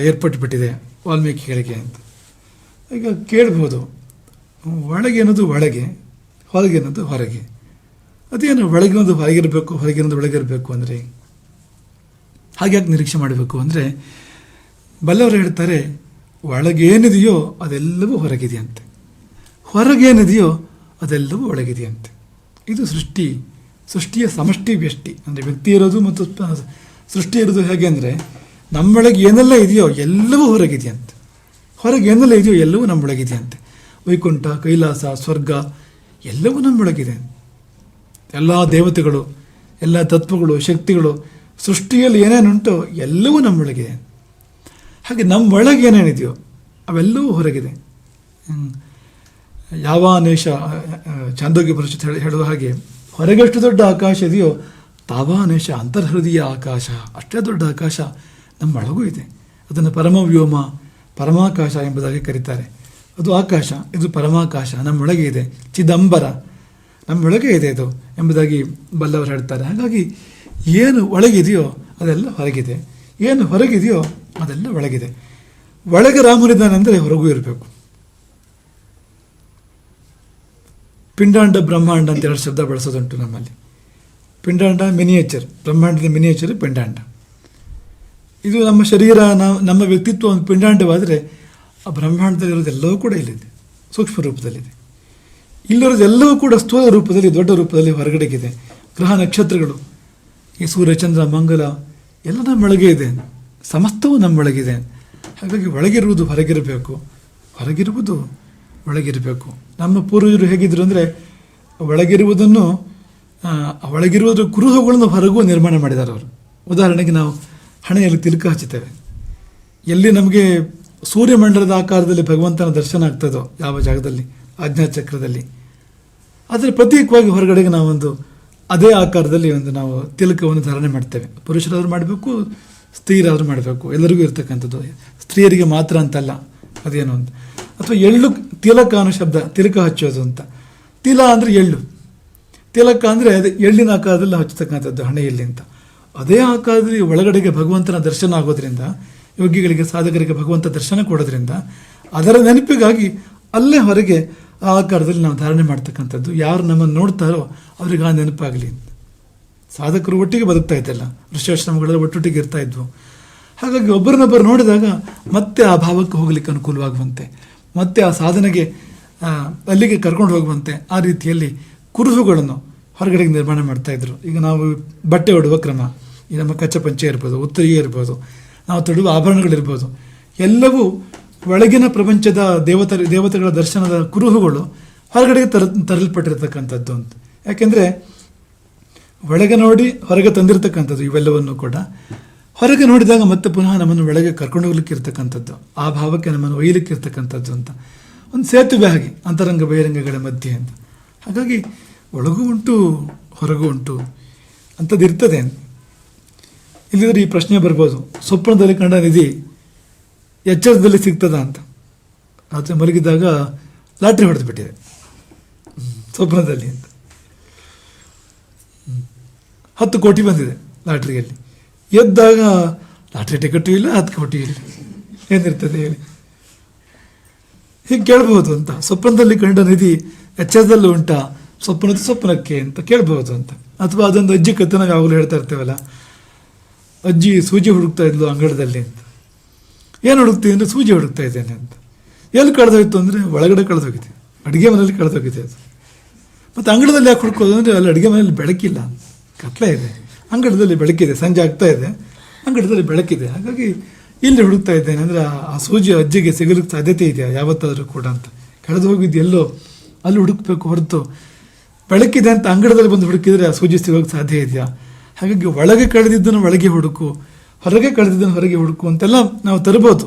ಏರ್ಪಟ್ಟುಬಿಟ್ಟಿದೆ ವಾಲ್ಮೀಕಿಗಳಿಗೆ ಅಂತ. ಈಗ ಕೇಳ್ಬೋದು, ಒಳಗೇನದು ಒಳಗೆ, ಹೊರಗೇನದು ಹೊರಗೆ. ಅದೇನು ಒಳಗಿನದು ಹೊರಗಿರಬೇಕು, ಹೊರಗಿನದು ಒಳಗಿರಬೇಕು ಅಂದರೆ ಹಾಗೆ ಯಾಕೆ ನಿರೀಕ್ಷೆ ಮಾಡಬೇಕು ಅಂದರೆ, ಬಲ್ಲವರು ಹೇಳ್ತಾರೆ ಒಳಗೇನಿದೆಯೋ ಅದೆಲ್ಲವೂ ಹೊರಗಿದೆಯಂತೆ, ಹೊರಗೇನಿದೆಯೋ ಅದೆಲ್ಲವೂ ಒಳಗಿದೆಯಂತೆ. ಇದು ಸೃಷ್ಟಿಯ ಸಮಷ್ಟಿ ವ್ಯಷ್ಟಿ. ಅಂದರೆ ವ್ಯಕ್ತಿ ಇರೋದು ಮತ್ತು ಸೃಷ್ಟಿ ಇರೋದು ಹೇಗೆ ಅಂದರೆ, ನಮ್ಮೊಳಗೆ ಏನೆಲ್ಲ ಇದೆಯೋ ಎಲ್ಲವೂ ಹೊರಗಿದೆಯಂತೆ, ಹೊರಗೆ ಏನೆಲ್ಲ ಇದೆಯೋ ಎಲ್ಲವೂ ನಮ್ಮೊಳಗಿದೆಯಂತೆ. ವೈಕುಂಠ, ಕೈಲಾಸ, ಸ್ವರ್ಗ ಎಲ್ಲವೂ ನಮ್ಮೊಳಗಿದೆ. ಎಲ್ಲ ದೇವತೆಗಳು, ಎಲ್ಲ ತತ್ವಗಳು, ಶಕ್ತಿಗಳು, ಸೃಷ್ಟಿಯಲ್ಲಿ ಏನೇನುಂಟೋ ಎಲ್ಲವೂ ನಮ್ಮೊಳಗಿದೆ. ಹಾಗೆ ನಮ್ಮೊಳಗೆ ಏನೇನಿದೆಯೋ ಅವೆಲ್ಲವೂ ಹೊರಗಿದೆ. ಯಾವಾನೇಶ ಚಾಂದೋಗ್ಯ ಪರಿಷತ್ ಹೇಳುವ ಹಾಗೆ, ಹೊರಗೆಷ್ಟು ದೊಡ್ಡ ಆಕಾಶ ಇದೆಯೋ ತಾವಾನೇಶ ಅಂತರ್ಹೃದಯ ಆಕಾಶ, ಅಷ್ಟೇ ದೊಡ್ಡ ಆಕಾಶ ನಮ್ಮೊಳಗೂ ಇದೆ. ಅದನ್ನು ಪರಮವ್ಯೋಮ, ಪರಮಾಕಾಶ ಎಂಬುದಾಗಿ ಕರೀತಾರೆ. ಅದು ಆಕಾಶ, ಇದು ಪರಮಾಕಾಶ, ನಮ್ಮೊಳಗೆ ಇದೆ. ಚಿದಂಬರ, ನಮ್ಮೊಳಗೆ ಇದೆ ಇದು ಎಂಬುದಾಗಿ ಬಲ್ಲವರು ಹೇಳ್ತಾರೆ. ಹಾಗಾಗಿ ಏನು ಒಳಗಿದೆಯೋ ಅದೆಲ್ಲ ಹೊರಗಿದೆ, ಏನು ಹೊರಗಿದೆಯೋ ಅದೆಲ್ಲ ಒಳಗಿದೆ. ಒಳಗೆ ರಾಮನಿದ್ದಾನೆಂದರೆ ಹೊರಗೂ ಇರಬೇಕು. ಪಿಂಡಾಂಡ ಬ್ರಹ್ಮಾಂಡ ಅಂತ 2 ಶಬ್ದ ಬಳಸೋದುಂಟು ನಮ್ಮಲ್ಲಿ. ಪಿಂಡಾಂಡ ಮಿನಿಯೇಚರ್, ಬ್ರಹ್ಮಾಂಡದ ಮಿನಿಯೇಚರ್ ಪಿಂಡಾಂಡ. ಇದು ನಮ್ಮ ಶರೀರ, ನಮ್ಮ ವ್ಯಕ್ತಿತ್ವ ಒಂದು ಪಿಂಡಾಂಡವಾದರೆ ಆ ಬ್ರಹ್ಮಾಂಡದಲ್ಲಿರೋದೆಲ್ಲವೂ ಕೂಡ ಇಲ್ಲಿದೆ, ಸೂಕ್ಷ್ಮ ರೂಪದಲ್ಲಿದೆ. ಇಲ್ಲಿರೋದೆಲ್ಲವೂ ಕೂಡ ಸ್ಥೂಲ ರೂಪದಲ್ಲಿ, ದೊಡ್ಡ ರೂಪದಲ್ಲಿ ಹೊರಗಡೆಗಿದೆ. ಗ್ರಹ ನಕ್ಷತ್ರಗಳು, ಈ ಸೂರ್ಯ, ಚಂದ್ರ, ಮಂಗಲ ಎಲ್ಲ ನಮ್ಮೊಳಗೆ ಇದೆ, ಸಮಸ್ತವೂ ನಮ್ಮೊಳಗಿದೆ. ಹಾಗಾಗಿ ಒಳಗಿರುವುದು ಹೊರಗಿರಬೇಕು, ಹೊರಗಿರುವುದು ಒಳಗಿರಬೇಕು. ನಮ್ಮ ಪೂರ್ವಜರು ಹೇಗಿದ್ರು ಅಂದರೆ ಒಳಗಿರುವುದನ್ನು, ಒಳಗಿರುವುದರ ಕುರುಹುಗಳನ್ನು ಹೊರಗೂ ನಿರ್ಮಾಣ ಮಾಡಿದ್ದಾರೆ ಅವರು. ಉದಾಹರಣೆಗೆ ನಾವು ಹಣೆಯಲ್ಲಿ ತಿಲಕ ಹಚ್ಚುತ್ತೇವೆ. ಎಲ್ಲಿ ನಮಗೆ ಸೂರ್ಯಮಂಡಲದ ಆಕಾರದಲ್ಲಿ ಭಗವಂತನ ದರ್ಶನ ಆಗ್ತದೋ ಯಾವ ಜಾಗದಲ್ಲಿ, ಆಜ್ಞಾಚಕ್ರದಲ್ಲಿ, ಅದರ ಪ್ರತೀಕವಾಗಿ ಹೊರಗಡೆಗೆ ನಾವೊಂದು ಅದೇ ಆಕಾರದಲ್ಲಿ ಒಂದು ನಾವು ತಿಲಕವನ್ನು ಧಾರಣೆ ಮಾಡ್ತೇವೆ. ಪುರುಷರಾದರೂ ಮಾಡಬೇಕು, ಸ್ತ್ರೀಯರಾದರೂ ಮಾಡಬೇಕು, ಎಲ್ಲರಿಗೂ ಇರ್ತಕ್ಕಂಥದ್ದು, ಸ್ತ್ರೀಯರಿಗೆ ಮಾತ್ರ ಅಂತಲ್ಲ. ಅದೇನು ಅಂತ. ಅಥವಾ ಎಳ್ಳು ತಿಲಕ ಅನ್ನೋ ಶಬ್ದ, ತಿಲಕ ಹಚ್ಚೋದು ಅಂತ. ತಿಲ ಅಂದರೆ ಎಳ್ಳು, ತಿಲಕ ಅಂದರೆ ಅದು ಎಳ್ಳಿನ ಆಕಾರದಲ್ಲಿ ನಾವು ಹಚ್ಚತಕ್ಕಂಥದ್ದು ಹಣೆಯಲ್ಲಿ ಅಂತ. ಅದೇ ಆಕಾರದಲ್ಲಿ ಒಳಗಡೆಗೆ ಭಗವಂತನ ದರ್ಶನ ಆಗೋದ್ರಿಂದ, ಯೋಗಿಗಳಿಗೆ, ಸಾಧಕರಿಗೆ ಭಗವಂತ ದರ್ಶನ ಕೊಡೋದ್ರಿಂದ ಅದರ ನೆನಪಿಗಾಗಿ ಅಲ್ಲೇ ಹೊರಗೆ ಆ ಆಕಾರದಲ್ಲಿ ನಾವು ಧಾರಣೆ ಮಾಡ್ತಕ್ಕಂಥದ್ದು. ಯಾರು ನಮ್ಮನ್ನು ನೋಡ್ತಾರೋ ಅವ್ರಿಗೆ ಆ ನೆನಪಾಗಲಿ. ಸಾಧಕರು ಒಟ್ಟಿಗೆ ಬದುಕ್ತಾ ಇದ್ದಲ್ಲ, ಋಷ್ಯಾಶ್ರಮಗಳೆಲ್ಲ ಒಟ್ಟೊಟ್ಟಿಗೆ ಇರ್ತಾ ಇದ್ವು. ಹಾಗಾಗಿ ಒಬ್ಬರನ್ನೊಬ್ಬರು ನೋಡಿದಾಗ ಮತ್ತೆ ಆ ಭಾವಕ್ಕೆ ಹೋಗಲಿಕ್ಕೆ ಅನುಕೂಲವಾಗುವಂತೆ, ಮತ್ತೆ ಆ ಸಾಧನೆಗೆ ಅಲ್ಲಿಗೆ ಕರ್ಕೊಂಡು ಹೋಗುವಂತೆ ಆ ರೀತಿಯಲ್ಲಿ ಕುರುಹುಗಳನ್ನು ಹೊರಗಡೆಗೆ ನಿರ್ಮಾಣ ಮಾಡ್ತಾಯಿದ್ರು. ಈಗ ನಾವು ಬಟ್ಟೆ ಉಡುವ ಕ್ರಮ, ಈ ನಮ್ಮ ಕಚ್ಚ ಪಂಚೆ ಇರ್ಬೋದು, ಉತ್ತರಿಯೇ ಇರ್ಬೋದು, ನಾವು ತೊಡುವ ಆಭರಣಗಳಿರ್ಬೋದು, ಎಲ್ಲವೂ ಒಳಗಿನ ಪ್ರಪಂಚದ ದೇವತೆಗಳ ದರ್ಶನದ ಕುರುಹುಗಳು ಹೊರಗಡೆಗೆ ತರಲ್ಪಟ್ಟಿರ್ತಕ್ಕಂಥದ್ದು ಅಂತ. ಯಾಕೆಂದರೆ ಒಳಗೆ ನೋಡಿ ಹೊರಗೆ ತಂದಿರತಕ್ಕಂಥದ್ದು ಇವೆಲ್ಲವನ್ನು ಕೂಡ ಹೊರಗೆ ನೋಡಿದಾಗ ಮತ್ತೆ ಪುನಃ ನಮ್ಮನ್ನು ಒಳಗೆ ಕರ್ಕೊಂಡು ಹೋಗ್ಲಿಕ್ಕೆ ಇರ್ತಕ್ಕಂಥದ್ದು, ಆ ಭಾವಕ್ಕೆ ನಮ್ಮನ್ನು ಒಯ್ಯಲಿಕ್ಕೆ ಇರ್ತಕ್ಕಂಥದ್ದು ಅಂತ. ಒಂದು ಸೇತುವೆ ಹಾಗೆ ಅಂತರಂಗ ಬಹಿರಂಗಗಳ ಮಧ್ಯೆ ಅಂತ. ಹಾಗಾಗಿ ಒಳಗೂ ಉಂಟು ಹೊರಗೂ ಉಂಟು ಅಂಥದ್ದು ಇರ್ತದೆ. ಇಲ್ಲಿದ್ರೆ ಈ ಪ್ರಶ್ನೆ ಬರ್ಬೋದು, ಸ್ವಪ್ನದಲ್ಲಿ ಕಂಡ ನಿಧಿ ಎಚ್ಚರದಲ್ಲಿ ಸಿಗ್ತದ ಅಂತ. ಆದರೆ ಮಲಗಿದಾಗ ಲಾಟ್ರಿ ಹೊಡೆದು ಬಿಟ್ಟಿದೆ ಸ್ವಪ್ನದಲ್ಲಿ ಅಂತ. 10 ಕೋಟಿ ಬಂದಿದೆ ಲಾಟ್ರಿಯಲ್ಲಿ. ಎದ್ದಾಗ ಲಾಟ್ರಿ ಟಿಕೆಟು ಇಲ್ಲ, 10 ಕೋಟಿ ಇಲ್ಲ, ಏನಿರ್ತದೆ ಹೇಳಿ? ಹೀಗೆ ಕೇಳ್ಬೋದು ಅಂತ. ಸ್ವಪ್ನದಲ್ಲಿ ಕಂಡ ನಿಧಿ ಎಚ್ಚರದಲ್ಲೂ ಉಂಟಾ, ಸ್ವಪ್ನಕ್ಕೆ ಅಂತ ಕೇಳ್ಬೋದು ಅಂತ. ಅಥವಾ ಅದೊಂದು ಅಜ್ಜಿ ಕಥೆ ನಾವು ಯಾವಾಗಲೂ ಹೇಳ್ತಾ ಇರ್ತೇವಲ್ಲ, ಅಜ್ಜಿ ಸೂಜಿ ಹುಡುಕ್ತಾ ಇದ್ಲು ಅಂಗಡದಲ್ಲಿ ಅಂತ. ಏನು ಹುಡುಕ್ತೀವಿ ಅಂದರೆ ಸೂಜಿ ಹುಡುಕ್ತಾ ಇದ್ದೇನೆ ಅಂತ. ಎಲ್ಲಿ ಕಳೆದೋಯ್ತು ಅಂದರೆ ಒಳಗಡೆ ಕಳೆದೋಗಿದೆ, ಅಡುಗೆ ಮನೆಯಲ್ಲಿ ಕಳೆದೋಗಿದೆ ಅದು. ಮತ್ತು ಅಂಗಡದಲ್ಲಿ ಯಾಕೆ ಹುಡುಕೋದು ಅಂದರೆ ಅಲ್ಲಿ ಅಡುಗೆ ಮನೆಯಲ್ಲಿ ಬೆಳಕಿಲ್ಲ, ಕತ್ಲೆ ಇದೆ. ಅಂಗಡದಲ್ಲಿ ಬೆಳಕಿದೆ, ಸಂಜೆ ಆಗ್ತಾ ಇದೆ, ಅಂಗಡದಲ್ಲಿ ಬೆಳಕಿದೆ. ಹಾಗಾಗಿ ಇಲ್ಲಿ ಹುಡುಕ್ತಾ ಇದ್ದೇನೆ ಅಂದರೆ ಆ ಸೂಜಿ ಅಜ್ಜಿಗೆ ಸಿಗಲಿಕ್ಕೆ ಸಾಧ್ಯತೆ ಇದೆಯಾ ಯಾವತ್ತಾದರೂ ಕೂಡ ಅಂತ. ಕಳೆದು ಹೋಗಿದ್ದು ಎಲ್ಲೋ ಅಲ್ಲಿ ಹುಡುಕ್ಬೇಕು ಹೊರತು ಬೆಳಕಿದೆ ಅಂತ ಅಂಗಡದಲ್ಲಿ ಬಂದು ಹುಡುಕಿದರೆ ಆ ಸೂಜಿ ಸಿಗೋಕ್ಕೆ ಸಾಧ್ಯ ಇದೆಯಾ? ಹಾಗಾಗಿ ಒಳಗೆ ಕಳೆದಿದ್ದನ್ನು ಒಳಗೆ ಹುಡುಕು, ಹೊರಗೆ ಕಳೆದಿದ್ದನ್ನು ಹೊರಗೆ ಹುಡುಕು ಅಂತೆಲ್ಲ ನಾವು ತರಬಹುದು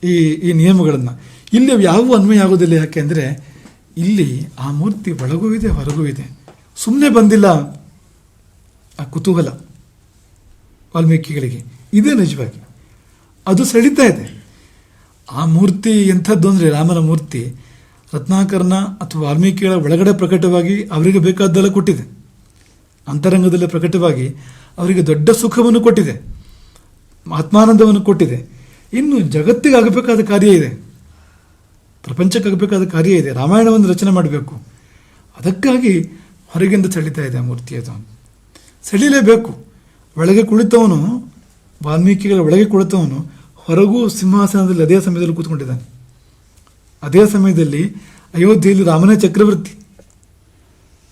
ಈ ನಿಯಮಗಳನ್ನು. ಇಲ್ಲಿ ಯಾವುವು ಅನ್ವಯ ಆಗೋದಿಲ್ಲ. ಯಾಕೆ ಅಂದರೆ ಇಲ್ಲಿ ಆ ಮೂರ್ತಿ ಒಳಗೂ ಇದೆ ಹೊರಗೂ ಇದೆ. ಸುಮ್ಮನೆ ಬಂದಿಲ್ಲ ಆ ಕುತೂಹಲ ವಾಲ್ಮೀಕಿಗಳಿಗೆ, ಇದೇ ನಿಜವಾಗಿ ಅದು ಸೆಳೀತಾ ಇದೆ. ಆ ಮೂರ್ತಿ ಎಂಥದ್ದು ಅಂದರೆ ರಾಮನ ಮೂರ್ತಿ ರತ್ನಾಕರನ ಅಥವಾ ವಾಲ್ಮೀಕಿಗಳ ಒಳಗಡೆ ಪ್ರಕಟವಾಗಿ ಅವರಿಗೆ ಬೇಕಾದ್ದೆಲ್ಲ ಕೊಟ್ಟಿದೆ, ಅಂತರಂಗದಲ್ಲೇ ಪ್ರಕಟವಾಗಿ ಅವರಿಗೆ ದೊಡ್ಡ ಸುಖವನ್ನು ಕೊಟ್ಟಿದೆ, ಆತ್ಮಾನಂದವನ್ನು ಕೊಟ್ಟಿದೆ. ಇನ್ನು ಜಗತ್ತಿಗೆ ಆಗಬೇಕಾದ ಕಾರ್ಯ ಇದೆ, ಪ್ರಪಂಚಕ್ಕೆ ಆಗಬೇಕಾದ ಕಾರ್ಯ ಇದೆ, ರಾಮಾಯಣವನ್ನು ರಚನೆ ಮಾಡಬೇಕು. ಅದಕ್ಕಾಗಿ ಹೊರಗಿಂದ ಸೆಳೀತಾ ಇದೆ ಆ ಮೂರ್ತಿ. ಅದು ಸೆಳೀಲೇಬೇಕು. ಒಳಗೆ ಕುಳಿತವನು, ವಾಲ್ಮೀಕಿಗಳ ಒಳಗೆ ಕುಳಿತವನು ಹೊರಗೂ ಸಿಂಹಾಸನದಲ್ಲಿ ಅದೇ ಸಮಯದಲ್ಲಿ ಕೂತ್ಕೊಂಡಿದ್ದಾನೆ. ಅದೇ ಸಮಯದಲ್ಲಿ ಅಯೋಧ್ಯೆಯಲ್ಲಿ ರಾಮನೇ ಚಕ್ರವರ್ತಿ.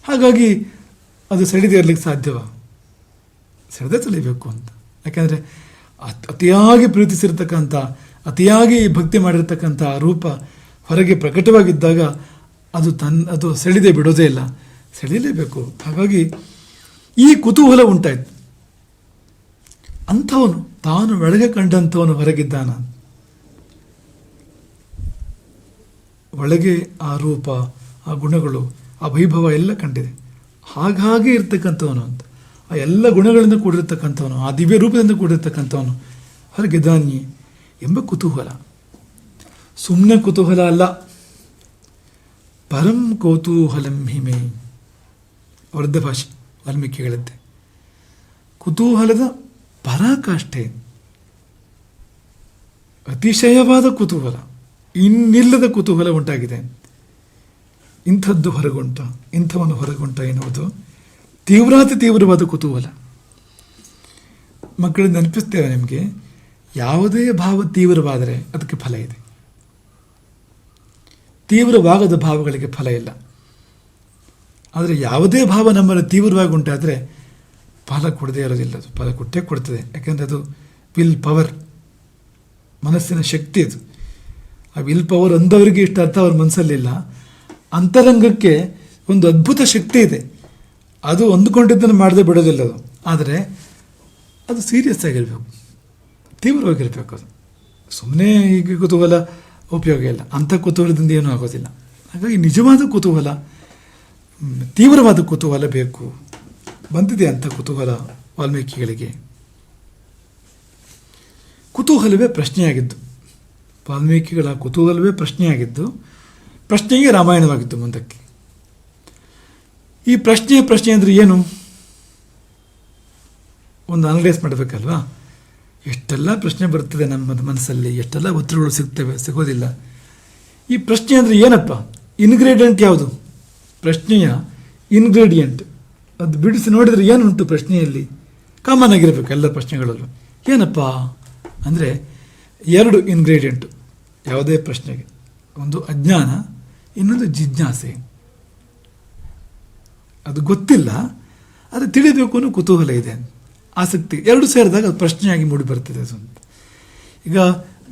ಹಾಗಾಗಿ ಅದು ಸೆಳೆದೇ ಇರಲಿಕ್ಕೆ ಸಾಧ್ಯವಾ? ಸೆಳೆದೇ ಸೆಳಿಬೇಕು ಅಂತ. ಯಾಕೆಂದರೆ ಅತಿಯಾಗಿ ಪ್ರೀತಿಸಿರ್ತಕ್ಕಂಥ, ಅತಿಯಾಗಿ ಭಕ್ತಿ ಮಾಡಿರ್ತಕ್ಕಂಥ ರೂಪ ಹೊರಗೆ ಪ್ರಕಟವಾಗಿದ್ದಾಗ ಅದು ಸೆಳೆದೇ ಬಿಡೋದೇ ಇಲ್ಲ, ಸೆಳೀಲೇಬೇಕು. ಹಾಗಾಗಿ ಈ ಕುತೂಹಲ ಉಂಟಾಯ್ತು. ಅಂಥವನು ತಾನು ಒಳಗೆ ಕಂಡಂಥವನು ಹೊರಗಿದ್ದಾನ. ಒಳಗೆ ಆ ರೂಪ, ಆ ಗುಣಗಳು, ಆ ವೈಭವ ಎಲ್ಲ ಕಂಡಿದೆ. ಹಾಗಾಗಿ ಇರ್ತಕ್ಕಂಥವನು ಅಂತ. ಆ ಎಲ್ಲ ಗುಣಗಳಿಂದ ಕೂಡಿರ್ತಕ್ಕಂಥವನು, ಆ ದಿವ್ಯ ರೂಪದಿಂದ ಕೂಡಿರ್ತಕ್ಕಂಥವನು ಹೊರಗಿದ್ದಾನೆ ಎಂಬ ಕುತೂಹಲ. ಸುಮ್ಮನೆ ಕುತೂಹಲ ಅಲ್ಲ, ಪರಂ ಕೌತೂಹಲಂ ಹಿಮೆ. ವೃದ್ಧ ಭಾಷೆ ವಾಲ್ಮೀಕಿಗಳದ್ದೇ. ಕುತೂಹಲದ ಪರಾಕಾಷ್ಠೆ, ಅತಿಶಯವಾದ ಕುತೂಹಲ, ಇನ್ನಿಲ್ಲದ ಕುತೂಹಲ ಉಂಟಾಗಿದೆ. ಇಂಥದ್ದು ಹೊರಗುಂಟ, ಇಂಥವನ್ನು ಹೊರಗುಂಟ ಎನ್ನುವುದು ತೀವ್ರಾತಿ ತೀವ್ರವಾದ ಕುತೂಹಲ. ಮಕ್ಕಳಿಂದ ನೆನಪಿಸ್ತೇವೆ ನಿಮಗೆ, ಯಾವುದೇ ಭಾವ ತೀವ್ರವಾದರೆ ಅದಕ್ಕೆ ಫಲ ಇದೆ, ತೀವ್ರವಾಗದ ಭಾವಗಳಿಗೆ ಫಲ ಇಲ್ಲ. ಆದರೆ ಯಾವುದೇ ಭಾವ ನಮ್ಮಲ್ಲಿ ತೀವ್ರವಾಗಿ ಉಂಟಾದರೆ ಫಲ ಕೊಡದೇ ಇರೋದಿಲ್ಲ, ಅದು ಫಲ ಕೊಟ್ಟೇ ಕೊಡ್ತದೆ. ಯಾಕೆಂದರೆ ಅದು ವಿಲ್ ಪವರ್, ಮನಸ್ಸಿನ ಶಕ್ತಿ. ಅದು ಆ ವಿಲ್ ಪವರ್ ಅಂದವರಿಗೆ ಇಷ್ಟ ಅರ್ಥ ಅವ್ರ ಮನಸ್ಸಲ್ಲಿಲ್ಲ. ಅಂತರಂಗಕ್ಕೆ ಒಂದು ಅದ್ಭುತ ಶಕ್ತಿ ಇದೆ, ಅದು ಅಂದುಕೊಂಡಿದ್ದನ್ನು ಮಾಡದೆ ಬಿಡೋದಿಲ್ಲ ಅದು. ಆದರೆ ಅದು ಸೀರಿಯಸ್ ಆಗಿರಬೇಕು, ತೀವ್ರವಾಗಿರಬೇಕು. ಅದು ಸುಮ್ಮನೆ ಹೀಗೆ ಕುತೂಹಲ ಉಪಯೋಗ ಇಲ್ಲ, ಅಂಥ ಕುತೂಹಲದಿಂದ ಏನೂ ಆಗೋದಿಲ್ಲ. ಹಾಗಾಗಿ ನಿಜವಾದ ಕುತೂಹಲ, ತೀವ್ರವಾದ ಕುತೂಹಲ ಬೇಕು. ಬಂದಿದೆ ಅಂಥ ಕುತೂಹಲ ವಾಲ್ಮೀಕಿಗಳಿಗೆ. ಕುತೂಹಲವೇ ಪ್ರಶ್ನೆಯಾಗಿದ್ದು, ವಾಲ್ಮೀಕಿಗಳ ಕುತೂಹಲವೇ ಪ್ರಶ್ನೆಯಾಗಿದ್ದು, ಪ್ರಶ್ನೆಗೆ ರಾಮಾಯಣವಾಗಿದ್ದು ಮುಂದಕ್ಕೆ. ಈ ಪ್ರಶ್ನೆ ಅಂದರೆ ಏನು? ಒಂದು ಅನಲೈಸ್ ಮಾಡಬೇಕಲ್ವಾ? ಎಷ್ಟೆಲ್ಲ ಪ್ರಶ್ನೆ ಬರ್ತದೆ ನಮ್ಮ ಮನಸ್ಸಲ್ಲಿ, ಎಷ್ಟೆಲ್ಲ ಉತ್ತರಗಳು ಸಿಗೋದಿಲ್ಲ. ಈ ಪ್ರಶ್ನೆ ಅಂದರೆ ಏನಪ್ಪ? ಇನ್ಗ್ರೀಡಿಯೆಂಟ್ ಯಾವುದು? ಪ್ರಶ್ನೆಯ ಇನ್ಗ್ರೀಡಿಯೆಂಟ್ ಅದು ಬಿಡಿಸಿ ನೋಡಿದರೆ ಏನುಂಟು ಪ್ರಶ್ನೆಯಲ್ಲಿ? ಕಾಮನ್ ಆಗಿರಬೇಕು ಎಲ್ಲ ಪ್ರಶ್ನೆಗಳಲ್ಲೂ. ಏನಪ್ಪ ಅಂದರೆ 2 ಇನ್ಗ್ರೀಡಿಯೆಂಟು ಯಾವುದೇ ಪ್ರಶ್ನೆಗೆ. ಒಂದು ಅಜ್ಞಾನ, ಇನ್ನೊಂದು ಜಿಜ್ಞಾಸೆ. ಅದು ಗೊತ್ತಿಲ್ಲ, ಅದು ತಿಳಿಬೇಕು ಅನ್ನೋ ಕುತೂಹಲ ಇದೆ, ಆಸಕ್ತಿ. 2 ಸೇರಿದಾಗ ಅದು ಪ್ರಶ್ನೆಯಾಗಿ ಮೂಡಿ ಬರ್ತದೆ. ಅದು ಈಗ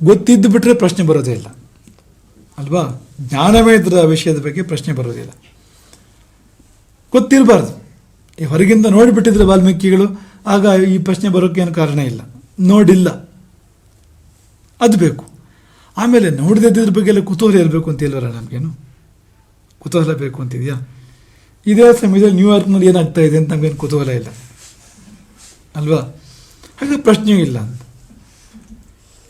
ಗೊತ್ತಿದ್ದು ಬಿಟ್ಟರೆ ಪ್ರಶ್ನೆ ಬರೋದೇ ಇಲ್ಲ. ಅಲ್ವಾ? ಜ್ಞಾನವೇ ಇದರ ವಿಷಯದ ಬಗ್ಗೆ ಪ್ರಶ್ನೆ ಬರೋದಿಲ್ಲ, ಗೊತ್ತಿರಬಾರ್ದು. ಈ ಹೊರಗಿಂದ ನೋಡಿಬಿಟ್ಟಿದ್ರೆ ವಾಲ್ಮೀಕಿಗಳು, ಆಗ ಈ ಪ್ರಶ್ನೆ ಬರೋಕ್ಕೆ ಏನು ಕಾರಣ ಇಲ್ಲ. ನೋಡಿಲ್ಲ, ಅದು ಬೇಕು. ಆಮೇಲೆ ನೋಡದಿದ್ದ್ರ ಬಗ್ಗೆ ಎಲ್ಲ ಕುತೂಹಲ ಇರಬೇಕು ಅಂತ ಇಲ್ವರ ನಮಗೇನು? ಕುತೂಹಲ ಬೇಕು ಅಂತಿದೆಯಾ? ಇದೇ ಸಮಯದಲ್ಲಿ ನ್ಯೂಯಾರ್ಕ್ನಲ್ಲಿ ಏನಾಗ್ತಾ ಇದೆ ಅಂತ ನಮಗೇನು ಕುತೂಹಲ ಇಲ್ಲ ಅಲ್ವಾ? ಹಾಗೆ ಪ್ರಶ್ನೆಯೂ ಇಲ್ಲ ಅಂತ.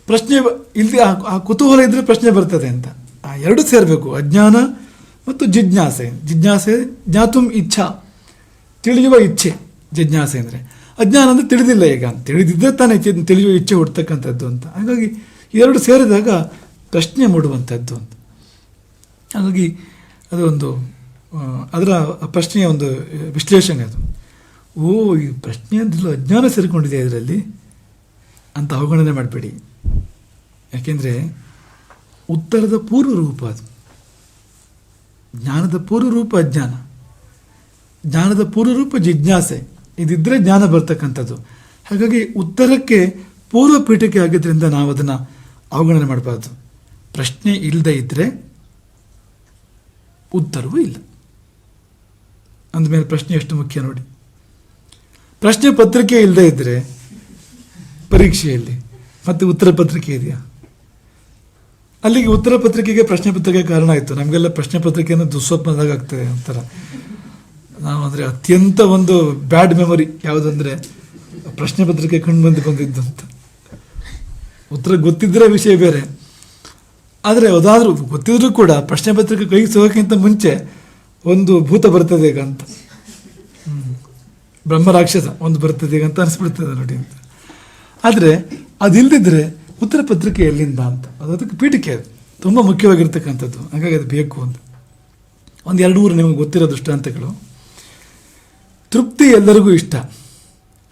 ಪ್ರಶ್ನೆ ಇಲ್ಲಿ ಆ ಕುತೂಹಲ ಇದ್ದರೆ ಪ್ರಶ್ನೆ ಬರ್ತದೆ ಅಂತ. ಆ ಎರಡು ಸೇರಬೇಕು, ಅಜ್ಞಾನ ಮತ್ತು ಜಿಜ್ಞಾಸೆ. ಜಿಜ್ಞಾಸೆ ಜ್ಞಾತುಂ ಇಚ್ಛಾ, ತಿಳಿಯುವ ಇಚ್ಛೆ. ಜಿಜ್ಞಾಸೆ ಅಂದರೆ ಅಜ್ಞಾನ ಅಂದರೆ ತಿಳಿದಿಲ್ಲ. ಈಗ ತಿಳಿದಿದ್ದರೆ ತಾನೇ ತಿಳಿಯುವ ಇಚ್ಛೆ ಹುಡ್ತಕ್ಕಂಥದ್ದು ಅಂತ. ಹಾಗಾಗಿ ಎರಡು ಸೇರಿದಾಗ ಪ್ರಶ್ನೆ ಮೂಡುವಂಥದ್ದು ಅಂತ. ಹಾಗಾಗಿ ಅದು ಒಂದು ಅದರ ಪ್ರಶ್ನೆಯ ಒಂದು ವಿಶ್ಲೇಷಣೆ ಅದು. ಓ, ಈ ಪ್ರಶ್ನೆ ಅಂದ್ರಲ್ಲೂ ಅಜ್ಞಾನ ಸೇರಿಕೊಂಡಿದೆ ಇದರಲ್ಲಿ ಅಂತ ಅವಗಣನೆ ಮಾಡಬೇಡಿ. ಯಾಕೆಂದರೆ ಉತ್ತರದ ಪೂರ್ವ ರೂಪ ಅದು. ಜ್ಞಾನದ ಪೂರ್ವ ರೂಪ ಅಜ್ಞಾನ, ಜ್ಞಾನದ ಪೂರ್ವ ರೂಪ ಜಿಜ್ಞಾಸೆ. ಇದಿದ್ದರೆ ಜ್ಞಾನ ಬರ್ತಕ್ಕಂಥದ್ದು. ಹಾಗಾಗಿ ಉತ್ತರಕ್ಕೆ ಪೂರ್ವ ಪೀಠಿಕೆ ಆಗಿದ್ದರಿಂದ ನಾವು ಅದನ್ನು ಅವಗಣನೆ ಮಾಡಬಾರ್ದು. ಪ್ರಶ್ನೆ ಇಲ್ಲದೆ ಇದ್ದರೆ ಉತ್ತರವೂ ಇಲ್ಲ. ಅಂದಮೇಲೆ ಪ್ರಶ್ನೆ ಎಷ್ಟು ಮುಖ್ಯ ನೋಡಿ. ಪ್ರಶ್ನೆ ಪತ್ರಿಕೆ ಇಲ್ಲದೆ ಇದ್ದರೆ ಪರೀಕ್ಷೆಯಲ್ಲಿ ಮತ್ತೆ ಉತ್ತರ ಪತ್ರಿಕೆ ಇದೆಯಾ? ಅಲ್ಲಿಗೆ ಉತ್ತರ ಪತ್ರಿಕೆಗೆ ಪ್ರಶ್ನೆ ಪತ್ರಿಕೆ ಕಾರಣ ಆಯಿತು. ನಮಗೆಲ್ಲ ಪ್ರಶ್ನೆ ಪತ್ರಿಕೆಯನ್ನು ದುಸ್ವಪ್ನದಾಗ ಆಗ್ತದೆ ಒಂಥರ. ನಾವು ಅಂದರೆ ಅತ್ಯಂತ ಒಂದು ಬ್ಯಾಡ್ ಮೆಮೊರಿ ಯಾವುದಂದರೆ ಪ್ರಶ್ನೆ ಪತ್ರಿಕೆ ಕಣ್ಣು ಬಂದು ಬಂದಿದ್ದು ಅಂತ. ಉತ್ತರ ಗೊತ್ತಿದ್ದರೆ ವಿಷಯ ಬೇರೆ, ಆದರೆ ಯಾವುದಾದ್ರೂ ಗೊತ್ತಿದ್ರೂ ಕೂಡ ಪ್ರಶ್ನೆ ಪತ್ರಿಕೆ ಕೈಗೆ ಸಿಗೋಕ್ಕಿಂತ ಮುಂಚೆ ಒಂದು ಭೂತ ಬರ್ತದೆ ಈಗ ಅಂತ, ಬ್ರಹ್ಮರಾಕ್ಷಸ ಒಂದು ಬರ್ತದೆ ಈಗ ಅಂತ ಅನಿಸ್ಬಿಡ್ತದೆ ನೋಡಿ ಅಂತ. ಆದರೆ ಅದಿಲ್ಲದಿದ್ದರೆ ಉತ್ತರ ಪತ್ರಿಕೆ ಎಲ್ಲಿಂದ ಅಂತ, ಅದಕ್ಕೆ ಪೀಠಿಕೆ ಅದು ತುಂಬ ಮುಖ್ಯವಾಗಿರ್ತಕ್ಕಂಥದ್ದು. ಹಾಗಾಗಿ ಅದು ಬೇಕು ಅಂತ. ಒಂದು 2-3 ನಿಮಗೆ ಗೊತ್ತಿರೋ ದೃಷ್ಟಾಂತಗಳು. ತೃಪ್ತಿ ಎಲ್ಲರಿಗೂ ಇಷ್ಟ,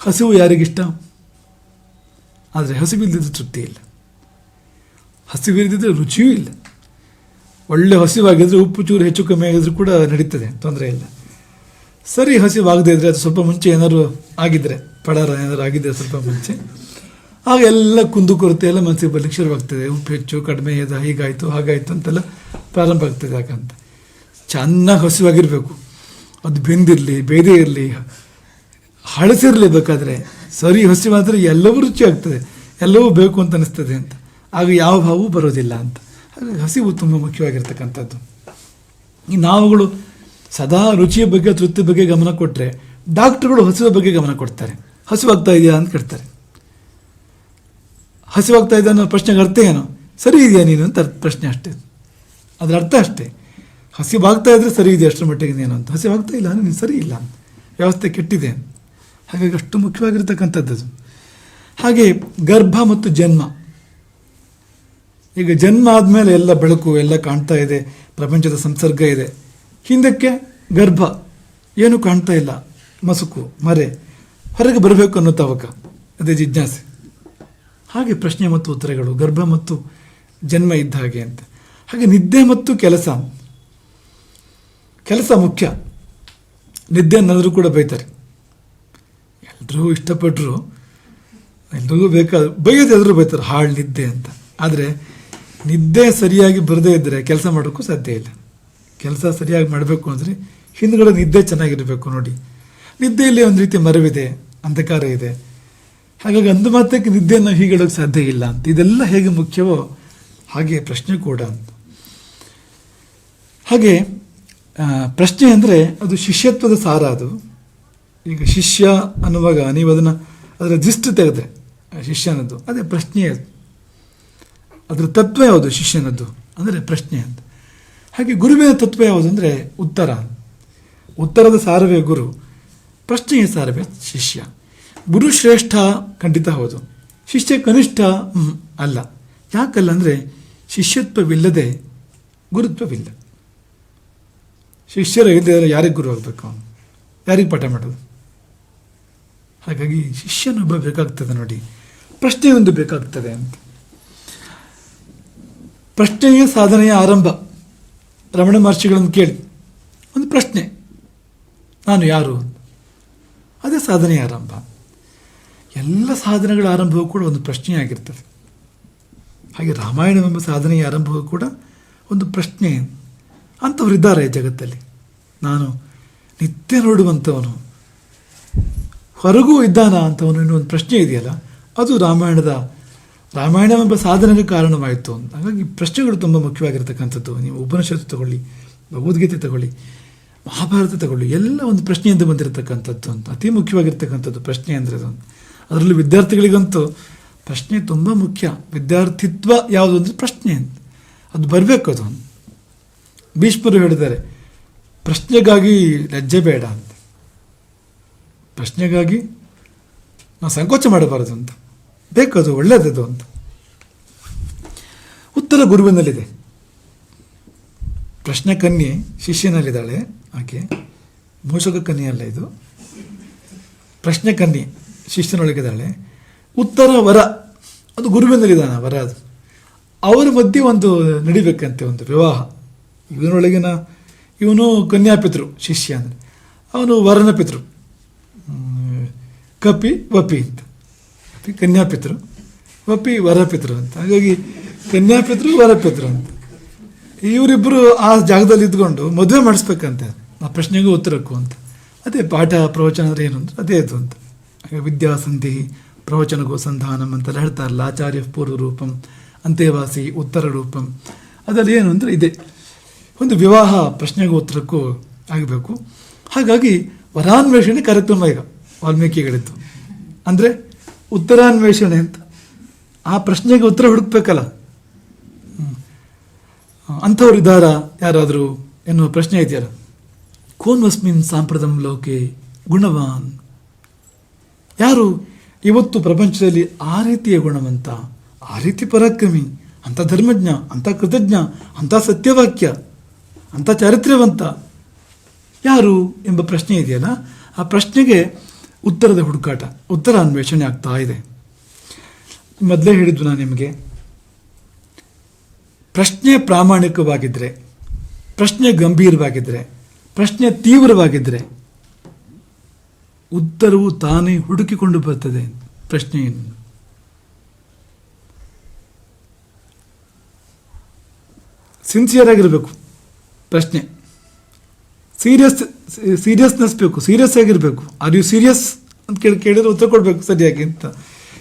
ಹಸಿವು ಯಾರಿಗಿಷ್ಟ? ಆದರೆ ಹಸಿವಿಲ್ಲದಿದ್ದರೆ ತೃಪ್ತಿ ಇಲ್ಲ, ಹಸಿವಿಲ್ಲದಿದ್ದರೆ ರುಚಿಯೂ ಇಲ್ಲ. ಒಳ್ಳೆ ಹಸಿವಾಗಿದ್ದರೆ ಉಪ್ಪು ಚೂರು ಹೆಚ್ಚು ಕಮ್ಮಿ ಆಗಿದ್ರೂ ಕೂಡ ನಡೀತದೆ, ತೊಂದರೆ ಇಲ್ಲ. ಸರಿ ಹಸಿವಾಗದೇ ಇದ್ದರೆ, ಅದು ಸ್ವಲ್ಪ ಮುಂಚೆ ಏನಾದ್ರು ಆಗಿದ್ದರೆ, ಪಡಾರ ಏನಾದ್ರು ಆಗಿದ್ದರೆ ಸ್ವಲ್ಪ ಮುಂಚೆ, ಆಗ ಎಲ್ಲ ಕುಂದುಕೊರತೆ ಎಲ್ಲ ಮನಸ್ಸಿಗೆ ಬರ್ಲಿಕ್ಕೆ ಶುರುವಾಗ್ತದೆ. ಉಪ್ಪು ಹೆಚ್ಚು ಕಡಿಮೆ ಇದೆ, ಹೀಗಾಯಿತು ಹಾಗಾಯಿತು ಅಂತೆಲ್ಲ ಪ್ರಾರಂಭ ಆಗ್ತದೆ. ಯಾಕಂತ ಚೆನ್ನಾಗಿ ಹಸಿವಾಗಿರಬೇಕು, ಅದು ಬೆಂದಿರಲಿ ಬೇದೇ ಇರಲಿ ಹಳಸಿರಲಿ, ಬೇಕಾದರೆ ಸರಿ ಹಸಿವಾದರೆ ಎಲ್ಲವೂ ರುಚಿ ಆಗ್ತದೆ, ಎಲ್ಲವೂ ಬೇಕು ಅಂತ ಅನಿಸ್ತದೆ ಅಂತ. ಆಗ ಯಾವ ಭಾವವೂ ಬರೋದಿಲ್ಲ ಅಂತ. ಹಾಗಾಗಿ ಹಸಿವು ತುಂಬ ಮುಖ್ಯವಾಗಿರ್ತಕ್ಕಂಥದ್ದು. ಈ ನಾವುಗಳು ಸದಾ ರುಚಿಯ ಬಗ್ಗೆ ತೃಪ್ತಿ ಬಗ್ಗೆ ಗಮನ ಕೊಟ್ಟರೆ, ಡಾಕ್ಟ್ರುಗಳು ಹಸಿವ ಬಗ್ಗೆ ಗಮನ ಕೊಡ್ತಾರೆ. ಹಸಿವಾಗ್ತಾ ಇದೆಯಾ ಅಂತ ಕೇಳ್ತಾರೆ. ಹಸಿವಾಗ್ತಾ ಇದೆ ಅನ್ನೋ ಪ್ರಶ್ನೆಗೆ ಅರ್ಥ ಏನು? ಸರಿ ಇದೆಯಾ ನೀನು ಅಂತ ಪ್ರಶ್ನೆ ಅಷ್ಟೇ, ಅದರ ಅರ್ಥ ಅಷ್ಟೇ. ಹಸಿವಾಗ್ತಾ ಇದ್ರೆ ಸರಿ ಇದೆ ಅಷ್ಟರ ಮಟ್ಟಿಗೆ ನೀನು ಅಂತ, ಹಸಿವಾಗ್ತಾ ಇಲ್ಲ ನೀನು ಸರಿ ಇಲ್ಲ ಅಂತ, ವ್ಯವಸ್ಥೆ ಕೆಟ್ಟಿದೆ. ಹಾಗಾಗಿ ಅಷ್ಟು ಮುಖ್ಯವಾಗಿರ್ತಕ್ಕಂಥದ್ದು. ಹಾಗೆ ಗರ್ಭ ಮತ್ತು ಜನ್ಮ. ಈಗ ಜನ್ಮ ಆದಮೇಲೆ ಎಲ್ಲ ಬೆಳಕು ಎಲ್ಲ ಕಾಣ್ತಾ ಇದೆ, ಪ್ರಪಂಚದ ಸಂಸರ್ಗ ಇದೆ. ಹಿಂದಕ್ಕೆ ಗರ್ಭ, ಏನೂ ಕಾಣ್ತಾ ಇಲ್ಲ, ಮಸುಕು ಮರೆ, ಹೊರಗೆ ಬರಬೇಕು ಅನ್ನೋ ತವಕ, ಅದೇ ಜಿಜ್ಞಾಸೆ. ಹಾಗೆ ಪ್ರಶ್ನೆ ಮತ್ತು ಉತ್ತರಗಳು ಗರ್ಭ ಮತ್ತು ಜನ್ಮ ಇದ್ದ ಹಾಗೆ ಅಂತ. ಹಾಗೆ ನಿದ್ದೆ ಮತ್ತು ಕೆಲಸ. ಕೆಲಸ ಮುಖ್ಯ. ನಿದ್ದೆ ಅನ್ನೋದ್ರು ಕೂಡ ಬೈತಾರೆ. ಎಲ್ಲರೂ ಇಷ್ಟಪಟ್ಟರು, ಎಲ್ರಿಗೂ ಬೇಕಾದ ಬೈಯೋದು ಎಲ್ಲರೂ ಬೈತಾರೆ, ಹಾಳು ನಿದ್ದೆ ಅಂತ. ಆದರೆ ನಿದ್ದೆ ಸರಿಯಾಗಿ ಬರದೇ ಇದ್ದರೆ ಕೆಲಸ ಮಾಡೋಕ್ಕೂ ಸಾಧ್ಯ ಇಲ್ಲ. ಕೆಲಸ ಸರಿಯಾಗಿ ಮಾಡಬೇಕು ಅಂದರೆ ಹಿಂದುಗಡೆ ನಿದ್ದೆ ಚೆನ್ನಾಗಿರಬೇಕು ನೋಡಿ. ನಿದ್ದೆಯಲ್ಲಿ ಒಂದು ರೀತಿ ಮರವಿದೆ, ಅಂಧಕಾರ ಇದೆ. ಹಾಗಾಗಿ ಅಂದು ಮಾತ್ರಕ್ಕೆ ನಿದ್ದೆಯನ್ನು ಹೀಗಿಡೋಕ್ಕೆ ಸಾಧ್ಯ ಇಲ್ಲ ಅಂತ. ಇದೆಲ್ಲ ಹೇಗೆ ಮುಖ್ಯವೋ ಹಾಗೆ ಪ್ರಶ್ನೆ ಕೂಡ ಅಂತ. ಹಾಗೆ ಪ್ರಶ್ನೆ ಅಂದರೆ ಅದು ಶಿಷ್ಯತ್ವದ ಸಾರ. ಅದು ಈಗ ಶಿಷ್ಯ ಅನ್ನುವಾಗ ನೀವು ಅದರ ಜಿಸ್ಟ್ ತೆಗೆದ್ರೆ ಶಿಷ್ಯನದ್ದು ಅದೇ ಪ್ರಶ್ನೆ. ಅದು ಅದರ ತತ್ವ ಯಾವುದು ಶಿಷ್ಯನದ್ದು ಅಂದರೆ ಪ್ರಶ್ನೆ ಅಂತ. ಹಾಗೆ ಗುರುವಿನ ತತ್ವ ಯಾವುದು ಅಂದರೆ ಉತ್ತರ. ಉತ್ತರದ ಸಾರವೇ ಗುರು, ಪ್ರಶ್ನೆಯ ಸಾರವೇ ಶಿಷ್ಯ. ಗುರು ಶ್ರೇಷ್ಠ ಖಂಡಿತ ಹೌದು, ಶಿಷ್ಯ ಕನಿಷ್ಠ ಅಲ್ಲ. ಯಾಕಲ್ಲ ಅಂದರೆ ಶಿಷ್ಯತ್ವವಿಲ್ಲದೆ ಗುರುತ್ವವಿಲ್ಲ. ಶಿಷ್ಯರ ಇಲ್ಲದೆ ಯಾರಿಗೆ ಗುರು ಆಗಬೇಕು, ಅವನು ಯಾರಿಗೆ ಪಾಠ ಮಾಡೋದು? ಹಾಗಾಗಿ ಶಿಷ್ಯನೊಬ್ಬ ಬೇಕಾಗ್ತದೆ ನೋಡಿ, ಪ್ರಶ್ನೆಯೊಂದು ಬೇಕಾಗ್ತದೆ ಅಂತ. ಪ್ರಶ್ನೆಯ ಸಾಧನೆಯ ಆರಂಭ. ರಮಣ ಮಹರ್ಷಿಗಳನ್ನು ಕೇಳಿ ಒಂದು ಪ್ರಶ್ನೆ, ನಾನು ಯಾರು? ಅದೇ ಸಾಧನೆಯ ಆರಂಭ. ಎಲ್ಲ ಸಾಧನೆಗಳ ಆರಂಭವೂ ಕೂಡ ಒಂದು ಪ್ರಶ್ನೆಯಾಗಿರ್ತದೆ. ಹಾಗೆ ರಾಮಾಯಣವೆಂಬ ಸಾಧನೆಯ ಆರಂಭವೂ ಕೂಡ ಒಂದು ಪ್ರಶ್ನೆ. ಅಂಥವ್ರು ಇದ್ದಾರೆ ಜಗತ್ತಲ್ಲಿ. ನಾನು ನಿತ್ಯ ನೋಡುವಂಥವನು, ಹೊರಗೂ ಇದ್ದಾನ ಅಂಥವನು ಎನ್ನುವ ಒಂದು ಪ್ರಶ್ನೆ ಇದೆಯಲ್ಲ, ಅದು ರಾಮಾಯಣವೆಂಬ ಸಾಧನೆಗೆ ಕಾರಣವಾಯಿತು ಅಂತ. ಹಾಗಾಗಿ ಪ್ರಶ್ನೆಗಳು ತುಂಬ ಮುಖ್ಯವಾಗಿರ್ತಕ್ಕಂಥದ್ದು. ನೀವು ಉಪನಿಷತ್ತು ತಗೊಳ್ಳಿ, ಭಗವದ್ಗೀತೆ ತಗೊಳ್ಳಿ, ಮಹಾಭಾರತ ತಗೊಳ್ಳಿ, ಎಲ್ಲ ಒಂದು ಪ್ರಶ್ನೆಯಿಂದ ಬಂದಿರತಕ್ಕಂಥದ್ದು ಅಂತ. ಅತಿ ಮುಖ್ಯವಾಗಿರ್ತಕ್ಕಂಥದ್ದು ಪ್ರಶ್ನೆ ಅಂದರೆ ಅದು. ಅದರಲ್ಲೂ ವಿದ್ಯಾರ್ಥಿಗಳಿಗಂತೂ ಪ್ರಶ್ನೆ ತುಂಬ ಮುಖ್ಯ. ವಿದ್ಯಾರ್ಥಿತ್ವ ಯಾವುದು ಅಂದರೆ ಪ್ರಶ್ನೆ ಅಂತ, ಅದು ಬರಬೇಕು. ಅದು ಭೀಷ್ಮರು ಹೇಳಿದ್ದಾರೆ, ಪ್ರಶ್ನೆಗಾಗಿ ಲಜ್ಜೆ ಬೇಡ ಅಂತ. ಪ್ರಶ್ನೆಗಾಗಿ ನಾವು ಸಂಕೋಚ ಮಾಡಬಾರದು ಅಂತ, ಬೇಕದು, ಒಳ್ಳೆಯದದು ಅಂತ. ಉತ್ತರ ಗುರುವಿನಲ್ಲಿದೆ. ಪ್ರಶ್ನೆ ಕನ್ಯೆ ಶಿಷ್ಯನಲ್ಲಿದ್ದಾಳೆ. ಆಕೆ ಮೂಷಕ ಕನ್ಯೆ ಅಲ್ಲ, ಇದು ಪ್ರಶ್ನೆ ಕನ್ಯೆ ಶಿಷ್ಯನೊಳಗಿದ್ದಾಳೆ. ಉತ್ತರ ವರ, ಅದು ಗುರುವಿನಲ್ಲಿದ್ದಾನೆ ವರ. ಅದು ಅವರ ಮಧ್ಯೆ ಒಂದು ನಡಿಬೇಕಂತೆ, ಒಂದು ವಿವಾಹ. ಇವನೊಳಗಿನ ಇವನು ಕನ್ಯಾಪಿತೃ ಶಿಷ್ಯ ಅಂದರೆ, ಅವನು ವರನ ಪಿತೃ, ಕಪಿ ವಪಿ ಅಂತ. ಕಪಿ ಕನ್ಯಾಪಿತೃ, ವಪಿ ವರಪಿತೃ ಅಂತ. ಹಾಗಾಗಿ ಕನ್ಯಾಪಿತೃ ವರಪಿತೃ ಅಂತ ಇವರಿಬ್ಬರು ಆ ಜಾಗದಲ್ಲಿ ಇದ್ಕೊಂಡು ಮದುವೆ ಮಾಡಿಸ್ಬೇಕಂತೆ, ಆ ಪ್ರಶ್ನೆಗೂ ಉತ್ತರಕ್ಕೂ ಅಂತ. ಅದೇ ಪಾಠ ಪ್ರವಚನ ಅಂದರೆ ಏನು ಅಂದರೆ ಅದೇ ಅದು ಅಂತ. ಹಾಗೆ ವಿದ್ಯಾಸಂಧಿ ಪ್ರವಚನಗೋ ಸಂಧಾನಂ ಅಂತೆಲ್ಲ ಹೇಳ್ತಾರಲ್ಲ, ಆಚಾರ್ಯ ಪೂರ್ವ ರೂಪಂ ಅಂತ್ಯವಾಸಿ ಉತ್ತರ ರೂಪಂ. ಅದರಲ್ಲಿ ಏನು ಅಂದರೆ ಇದೆ, ಒಂದು ವಿವಾಹ ಪ್ರಶ್ನೆಗೂ ಉತ್ತರಕ್ಕೂ ಆಗಬೇಕು. ಹಾಗಾಗಿ ವರಾನ್ವೇಷಣೆ ಕಾರ್ಯಕ್ರಮ ಈಗ ವಾಲ್ಮೀಕಿಗಳಿತ್ತು. ಅಂದರೆ ಉತ್ತರಾನ್ವೇಷಣೆ ಅಂತ, ಆ ಪ್ರಶ್ನೆಗೆ ಉತ್ತರ ಹುಡುಕ್ಬೇಕಲ್ಲ. ಅಂಥವ್ರು ಇದ್ದಾರಾ ಯಾರಾದರೂ ಎನ್ನುವ ಪ್ರಶ್ನೆ ಇದೆಯಲ್ಲ. ಕೋನ್ವಸ್ಮಿನ್ ಸಾಂಪ್ರದಂ ಲೋಕೆ ಗುಣವಾನ್, ಯಾರು ಇವತ್ತು ಪ್ರಪಂಚದಲ್ಲಿ ಆ ರೀತಿಯ ಗುಣವಂತ, ಆ ರೀತಿ ಪರಾಕ್ರಮಿ, ಅಂಥ ಧರ್ಮಜ್ಞ, ಅಂಥ ಕೃತಜ್ಞ, ಅಂಥ ಸತ್ಯವಾಕ್ಯ, ಅಂಥ ಚಾರಿತ್ರ್ಯವಂತ ಯಾರು ಎಂಬ ಪ್ರಶ್ನೆ ಇದೆಯಲ್ಲ, ಆ ಪ್ರಶ್ನೆಗೆ ಉತ್ತರದ ಹುಡುಕಾಟ, ಉತ್ತರ ಅನ್ವೇಷಣೆ ಆಗ್ತಾ ಇದೆ. ಮೊದಲೇ ಹೇಳಿದ್ದು ನಾನು ನಿಮಗೆ, ಪ್ರಶ್ನೆ ಪ್ರಾಮಾಣಿಕವಾಗಿದ್ದರೆ, ಪ್ರಶ್ನೆ ಗಂಭೀರವಾಗಿದ್ದರೆ, ಪ್ರಶ್ನೆ ತೀವ್ರವಾಗಿದ್ದರೆ ಉತ್ತರವು ತಾನೇ ಹುಡುಕಿಕೊಂಡು ಬರ್ತದೆ. ಪ್ರಶ್ನೆಯನ್ನು ಸಿನ್ಸಿಯರ್ ಆಗಿರಬೇಕು. ಪ್ರಶ್ನೆ ಸೀರಿಯಸ್ನೆಸ್ ಬೇಕು, ಸೀರಿಯಸ್ ಆಗಿರಬೇಕು. ಆರ್ ಯು ಸೀರಿಯಸ್ ಅಂತ ಕೇಳಿದ್ರೆ ಉತ್ತರ ಕೊಡಬೇಕು ಸರಿಯಾಗಿ ಅಂತ.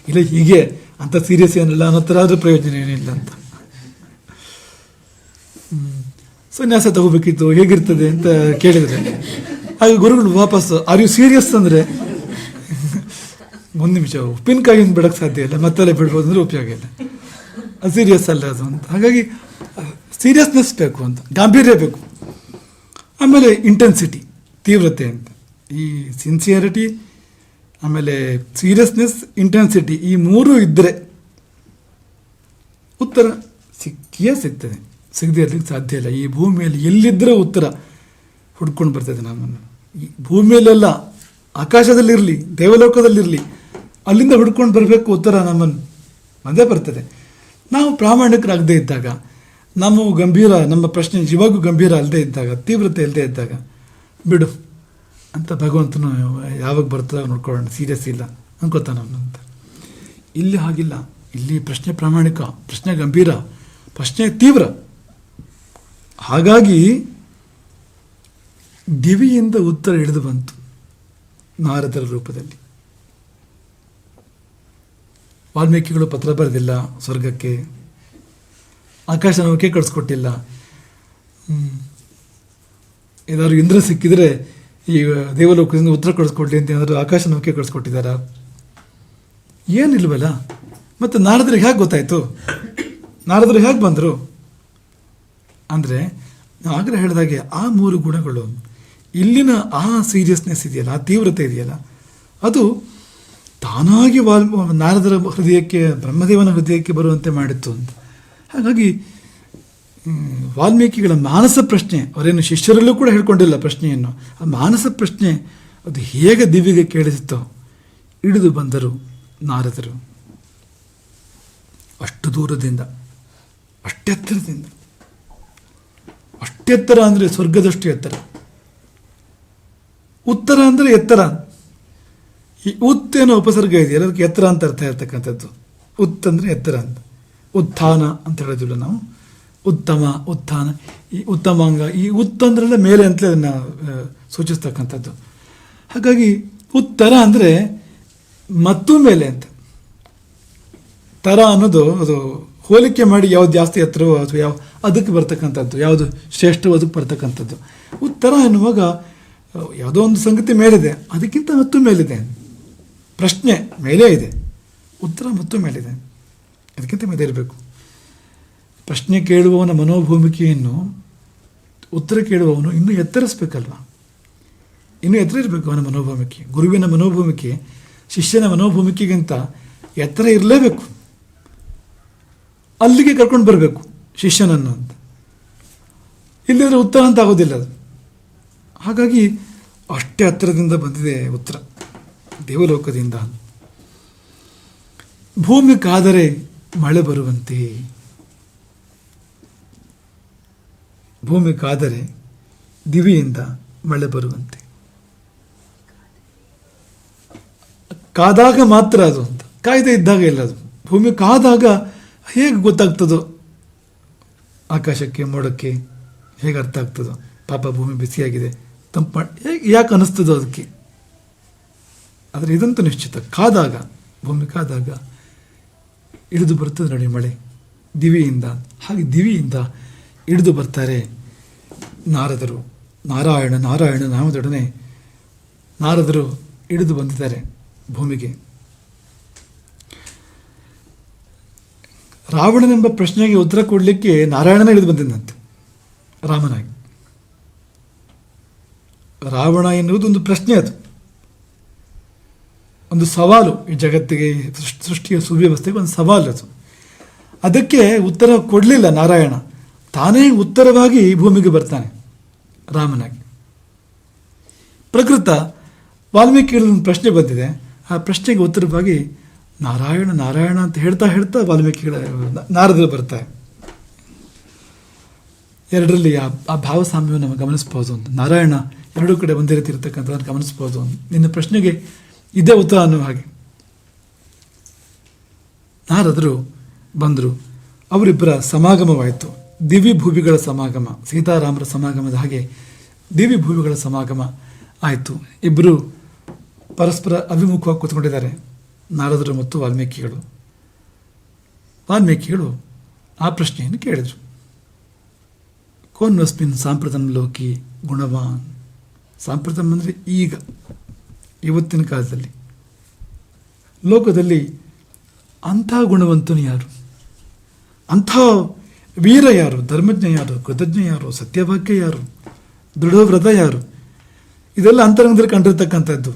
ಇಲ್ಲ ಹೀಗೆ ಅಂತ ಸೀರಿಯಸ್ ಏನಿಲ್ಲ ಅನ್ನೋ ಥರ ಆದರೂ ಪ್ರಯೋಜನ ಏನಿಲ್ಲ ಅಂತ. ಸನ್ಯಾಸ ತಗೋಬೇಕಿತ್ತು ಹೇಗಿರ್ತದೆ ಅಂತ ಕೇಳಿದರೆ, ಹಾಗೆ ಗುರುಗಳು ವಾಪಸ್ ಆರ್ ಯು ಸೀರಿಯಸ್ ಅಂದರೆ ಒಂದು ನಿಮಿಷ ಉಪ್ಪಿನಕಾಯಿಯನ್ನು ಬಿಡೋಕ್ಕೆ ಸಾಧ್ಯ ಇಲ್ಲ, ಮತ್ತೆಲ್ಲ ಬಿಡ್ಬೋದು ಅಂದರೆ ಉಪಯೋಗ ಇಲ್ಲ, ಅದು ಸೀರಿಯಸ್ ಅಲ್ಲ ಅದು ಅಂತ. ಹಾಗಾಗಿ ಸೀರಿಯಸ್ನೆಸ್ ಬೇಕು ಅಂತ, ಗಾಂಭೀರ್ಯ ಬೇಕು. ಆಮೇಲೆ ಇಂಟೆನ್ಸಿಟಿ, ತೀವ್ರತೆ ಅಂತ. ಈ ಸಿನ್ಸಿಯರಿಟಿ, ಆಮೇಲೆ ಸೀರಿಯಸ್ನೆಸ್, ಇಂಟೆನ್ಸಿಟಿ, ಈ ಮೂರು ಇದ್ದರೆ ಉತ್ತರ ಸಿಕ್ಕಿಯೇ ಸಿಗ್ತದೆ. ಸಿಗದೆ ಇರಲಿಕ್ಕೆ ಸಾಧ್ಯ ಇಲ್ಲ. ಈ ಭೂಮಿಯಲ್ಲಿ ಎಲ್ಲಿದ್ದರೆ ಉತ್ತರ ಹುಡ್ಕೊಂಡು ಬರ್ತದೆ ನಮ್ಮನ್ನು. ಈ ಭೂಮಿಯಲ್ಲೆಲ್ಲ, ಆಕಾಶದಲ್ಲಿರಲಿ, ದೇವಲೋಕದಲ್ಲಿರಲಿ, ಅಲ್ಲಿಂದ ಹುಡ್ಕೊಂಡು ಬರಬೇಕು ಉತ್ತರ ನಮ್ಮನ್ನು, ಅದೇ ಬರ್ತದೆ. ನಾವು ಪ್ರಾಮಾಣಿಕರಾಗದೇ ಇದ್ದಾಗ, ನಮ್ಮ ಪ್ರಶ್ನೆ ನಿಜವಾಗೂ ಗಂಭೀರ ಅಲ್ಲದೆ ಇದ್ದಾಗ, ತೀವ್ರತೆ ಇಲ್ಲದೆ ಇದ್ದಾಗ ಬಿಡು ಅಂತ ಭಗವಂತನು ಯಾವಾಗ ಬರ್ತದೆ ನೋಡ್ಕೊಳ್ಳೋಣ, ಸೀರಿಯಸ್ ಇಲ್ಲ ಅನ್ಕೋತಾನ ಅಂತ. ಇಲ್ಲಿ ಹಾಗಿಲ್ಲ. ಇಲ್ಲಿ ಪ್ರಶ್ನೆ ಪ್ರಾಮಾಣಿಕ, ಪ್ರಶ್ನೆ ಗಂಭೀರ, ಪ್ರಶ್ನೆ ತೀವ್ರ. ಹಾಗಾಗಿ ದಿವಿಯಿಂದ ಉತ್ತರ ಹಿಡಿದು ಬಂತು ನಾರದರ ರೂಪದಲ್ಲಿ. ವಾಲ್ಮೀಕಿಗಳು ಪತ್ರ ಬರೆದಿಲ್ಲ ಸ್ವರ್ಗಕ್ಕೆ, ಆಕಾಶ ನೌಕೆ ಕಳಿಸ್ಕೊಟ್ಟಿಲ್ಲ. ಏನಾದ್ರು ಇಂದ್ರ ಸಿಕ್ಕಿದ್ರೆ ಈ ದೇವಲೋಕದಿಂದ ಉತ್ತರ ಕಳಿಸ್ಕೊಡ್ಲಿ ಅಂತ ಏನಾದರೂ ಆಕಾಶ ನೌಕೆ ಕಳಿಸ್ಕೊಟ್ಟಿದ್ದಾರ? ಏನಿಲ್ವಲ್ಲ. ಮತ್ತು ನಾರದರಿಗೆ ಹೇಗೆ ಗೊತ್ತಾಯಿತು? ನಾರದರು ಹೇಗೆ ಬಂದರು ಅಂದರೆ, ನಾವು ಆಗಲೇ ಹೇಳಿದಾಗೆ ಆ ಮೂರು ಗುಣಗಳು, ಇಲ್ಲಿನ ಆ ಸೀರಿಯಸ್ನೆಸ್ ಇದೆಯಲ್ಲ, ಆ ತೀವ್ರತೆ ಇದೆಯಲ್ಲ, ಅದು ತಾನಾಗಿ ನಾರದರ ಹೃದಯಕ್ಕೆ, ಬ್ರಹ್ಮದೇವನ ಹೃದಯಕ್ಕೆ ಬರುವಂತೆ ಮಾಡಿತ್ತು ಅಂತ. ಹಾಗಾಗಿ ವಾಲ್ಮೀಕಿಗಳ ಮಾನಸ ಪ್ರಶ್ನೆ, ಅವರೇನು ಶಿಷ್ಯರಲ್ಲೂ ಕೂಡ ಹೇಳ್ಕೊಂಡಿಲ್ಲ ಪ್ರಶ್ನೆಯನ್ನು, ಆ ಮಾನಸ ಪ್ರಶ್ನೆ ಅದು ಹೇಗೆ ದಿವ್ಯಗೆ ಕೇಳಿಸುತ್ತೋ ಇಳಿದು ಬಂದರು ನಾರದರು. ಅಷ್ಟು ದೂರದಿಂದ, ಅಷ್ಟೆತ್ತರದಿಂದ, ಅಷ್ಟೆತ್ತರ ಅಂದರೆ ಸ್ವರ್ಗದಷ್ಟು ಎತ್ತರ. ಉತ್ತರ ಅಂದರೆ ಎತ್ತರ. ಈ ಉತ್ತೇನೋ ಉಪಸರ್ಗ ಇದೆಯಲ್ಲ, ಅದಕ್ಕೆ ಎತ್ತರ ಅಂತ ಅರ್ಥ ಇರ್ತಕ್ಕಂಥದ್ದು. ಉತ್ ಅಂದರೆ ಎತ್ತರ ಅಂತ. ಉತ್ಥಾನ ಅಂತ ಹೇಳೋದಿಲ್ಲ ನಾವು, ಉತ್ತಮ, ಉತ್ಥಾನ, ಈ ಉತ್ತಮಾಂಗ, ಈ ಉತ್ತಂದ್ರಲ್ಲೇ ಮೇಲೆ ಅಂತಲೇ ಅದನ್ನು ಸೂಚಿಸ್ತಕ್ಕಂಥದ್ದು. ಹಾಗಾಗಿ ಉತ್ತರ ಅಂದರೆ ಮತ್ತು ಮೇಲೆ ಅಂತ. ತರ ಅನ್ನೋದು ಅದು ಹೋಲಿಕೆ ಮಾಡಿ ಯಾವ್ದು ಜಾಸ್ತಿ ಎತ್ತರವೋ ಅಥವಾ ಯಾವ ಅದಕ್ಕೆ ಬರ್ತಕ್ಕಂಥದ್ದು, ಯಾವುದು ಶ್ರೇಷ್ಠವೋ ಅದಕ್ಕೆ ಬರ್ತಕ್ಕಂಥದ್ದು. ಉತ್ತರ ಎನ್ನುವಾಗ ಯಾವುದೋ ಒಂದು ಸಂಗತಿ ಮೇಲಿದೆ, ಅದಕ್ಕಿಂತ ಮತ್ತು ಮೇಲಿದೆ. ಪ್ರಶ್ನೆ ಮೇಲೇ ಇದೆ, ಉತ್ತರ ಮತ್ತು ಮೇಲಿದೆ, ಅದಕ್ಕಿಂತ ಮೇಲೆ ಇರಬೇಕು. ಪ್ರಶ್ನೆ ಕೇಳುವವನ ಮನೋಭೂಮಿಕೆಯನ್ನು ಉತ್ತರ ಕೇಳುವವನು ಇನ್ನೂ ಎತ್ತರಿಸ್ಬೇಕಲ್ವ, ಇನ್ನೂ ಎತ್ತರ ಇರಬೇಕು ಅವನ ಮನೋಭೂಮಿಕೆ. ಗುರುವಿನ ಮನೋಭೂಮಿಕೆ ಶಿಷ್ಯನ ಮನೋಭೂಮಿಕೆಗಿಂತ ಎತ್ತರ ಇರಲೇಬೇಕು. ಅಲ್ಲಿಗೆ ಕರ್ಕೊಂಡು ಬರಬೇಕು ಶಿಷ್ಯನನ್ನು ಅಂತ. ಇಲ್ಲಿದ್ರೆ ಉತ್ತರ ಅಂತ ಆಗೋದಿಲ್ಲ ಅದು. ಹಾಗಾಗಿ ಅಷ್ಟೇ ಹತ್ತಿರದಿಂದ ಬಂದಿದೆ ಉತ್ತರ, ದೇವಲೋಕದಿಂದ. ಭೂಮಿ ಕಾದರೆ ಮಳೆ ಬರುವಂತೆ, ಭೂಮಿ ಕಾದರೆ ದಿವಿಯಿಂದ ಮಳೆ ಬರುವಂತೆ. ಕಾದಾಗ ಮಾತ್ರ ಅದು ಅಂತ, ಕಾಯ್ದೆ ಇದ್ದಾಗ ಇಲ್ಲ ಅದು. ಭೂಮಿ ಕಾದಾಗ ಹೇಗೆ ಗೊತ್ತಾಗ್ತದೋ ಆಕಾಶಕ್ಕೆ ಮೋಡಕ್ಕೆ, ಹೇಗೆ ಅರ್ಥ ಆಗ್ತದೋ ಪಾಪ ಭೂಮಿ ಬಿಸಿಯಾಗಿದೆ ತಂಪು ಹೇಗೆ ಯಾಕೆ ಅನ್ನಿಸ್ತದೋ ಅದಕ್ಕೆ. ಆದರೆ ಇದಂತೂ ನಿಶ್ಚಿತ, ಕಾದಾಗ, ಭೂಮಿ ಕಾದಾಗ ಇಳಿದು ಬರ್ತದೆ ನೋಡಿ ಮಳೆ ದಿವಿಯಿಂದ. ಹಾಗೆ ದಿವಿಯಿಂದ ಇಳಿದು ಬರ್ತಾರೆ ನಾರದರು. ನಾರಾಯಣ ನಾಮದೊಡನೆ ನಾರದರು ಇಳಿದು ಬಂದಿದ್ದಾರೆ ಭೂಮಿಗೆ. ರಾವಣನೆಂಬ ಪ್ರಶ್ನೆಗೆ ಉತ್ತರ ಕೊಡಲಿಕ್ಕೆ ನಾರಾಯಣನೇ ಇಳಿದು ಬಂದಿದ್ದಂತೆ ರಾಮನಾಗಿ. ರಾವಣ ಎನ್ನುವುದು ಒಂದು ಪ್ರಶ್ನೆ, ಅದು ಒಂದು ಸವಾಲು. ಈ ಜಗತ್ತಿಗೆ, ಸೃಷ್ಟಿಯ ಸುವ್ಯವಸ್ಥೆಗೆ ಒಂದು ಸವಾಲು ಅದು. ಅದಕ್ಕೆ ಉತ್ತರ ಕೊಡಲಿಲ್ಲ ನಾರಾಯಣ, ತಾನೇ ಉತ್ತರವಾಗಿ ಭೂಮಿಗೆ ಬರ್ತಾನೆ ರಾಮನಾಗಿ. ಪ್ರಕೃತ ವಾಲ್ಮೀಕಿ ಒಂದು ಪ್ರಶ್ನೆ ಬಂದಿದೆ, ಆ ಪ್ರಶ್ನೆಗೆ ಉತ್ತರವಾಗಿ ನಾರಾಯಣ ಅಂತ ಹೇಳ್ತಾ ವಾಲ್ಮೀಕಿಗಳ ನಾರದರು ಬರ್ತಾರೆ. ಎರಡರಲ್ಲಿ ಆ ಭಾವಸಾಮ್ಯವನ್ನು ನಾವು ಗಮನಿಸ್ಬೋದು ಅಂತ. ನಾರಾಯಣ ಎರಡೂ ಕಡೆ ಒಂದೇ ರೀತಿ ಇರತಕ್ಕಂಥದ್ದನ್ನು ಗಮನಿಸ್ಬೋದು. ನಿನ್ನ ಪ್ರಶ್ನೆಗೆ ಇದೇ ಉತ್ತರ ಅನ್ನೋ ಹಾಗೆ ನಾರದರು ಬಂದರು. ಅವರಿಬ್ಬರ ಸಮಾಗಮವಾಯಿತು, ದಿವಿ ಭೂಮಿಗಳ ಸಮಾಗಮ, ಸೀತಾರಾಮರ ಸಮಾಗಮದ ಹಾಗೆ ದಿವಿ ಭೂಮಿಗಳ ಸಮಾಗಮ ಆಯಿತು. ಇಬ್ಬರು ಪರಸ್ಪರ ಅಭಿಮುಖವಾಗಿ ಕೂತ್ಕೊಂಡಿದ್ದಾರೆ, ನಾರದರು ಮತ್ತು ವಾಲ್ಮೀಕಿಗಳು. ವಾಲ್ಮೀಕಿಗಳು ಆ ಪ್ರಶ್ನೆಯನ್ನು ಕೇಳಿದರು. ಕೋನ್ವಸ್ಮಿನ್ ಸಾಂಪ್ರತಂ ಲೋಕಿ ಗುಣವಾನ್. ಸಾಂಪ್ರತಂ ಅಂದರೆ ಈಗ, ಇವತ್ತಿನ ಕಾಲದಲ್ಲಿ ಲೋಕದಲ್ಲಿ ಅಂಥ ಗುಣವಂತನು ಯಾರು, ಅಂಥ ವೀರ ಯಾರು, ಧರ್ಮಜ್ಞ ಯಾರು, ಕೃತಜ್ಞ ಯಾರು, ಸತ್ಯವಾಕ್ಯ ಯಾರು, ದೃಢವ್ರತ ಯಾರು, ಇದೆಲ್ಲ ಅಂತರಂಗದಲ್ಲಿ ಕಂಡಿರ್ತಕ್ಕಂಥದ್ದು.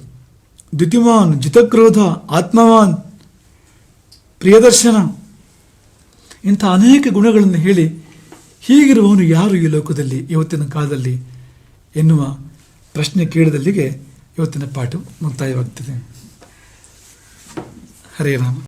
ದ್ಯುತಿಮಾನ್, ಜಿತಕ್ರೋಧ, ಆತ್ಮವಾನ್, ಪ್ರಿಯದರ್ಶನ, ಇಂಥ ಅನೇಕ ಗುಣಗಳನ್ನು ಹೇಳಿ ಹೀಗಿರುವವನು ಯಾರು ಈ ಲೋಕದಲ್ಲಿ ಇವತ್ತಿನ ಕಾಲದಲ್ಲಿ ಎನ್ನುವ ಪ್ರಶ್ನೆ ಕೇಳಿದಲ್ಲಿಗೆ ಇವತ್ತಿನ ಪಾಠ ಮುಕ್ತಾಯವಾಗ್ತದೆ. ಹರೇ ರಾಮ.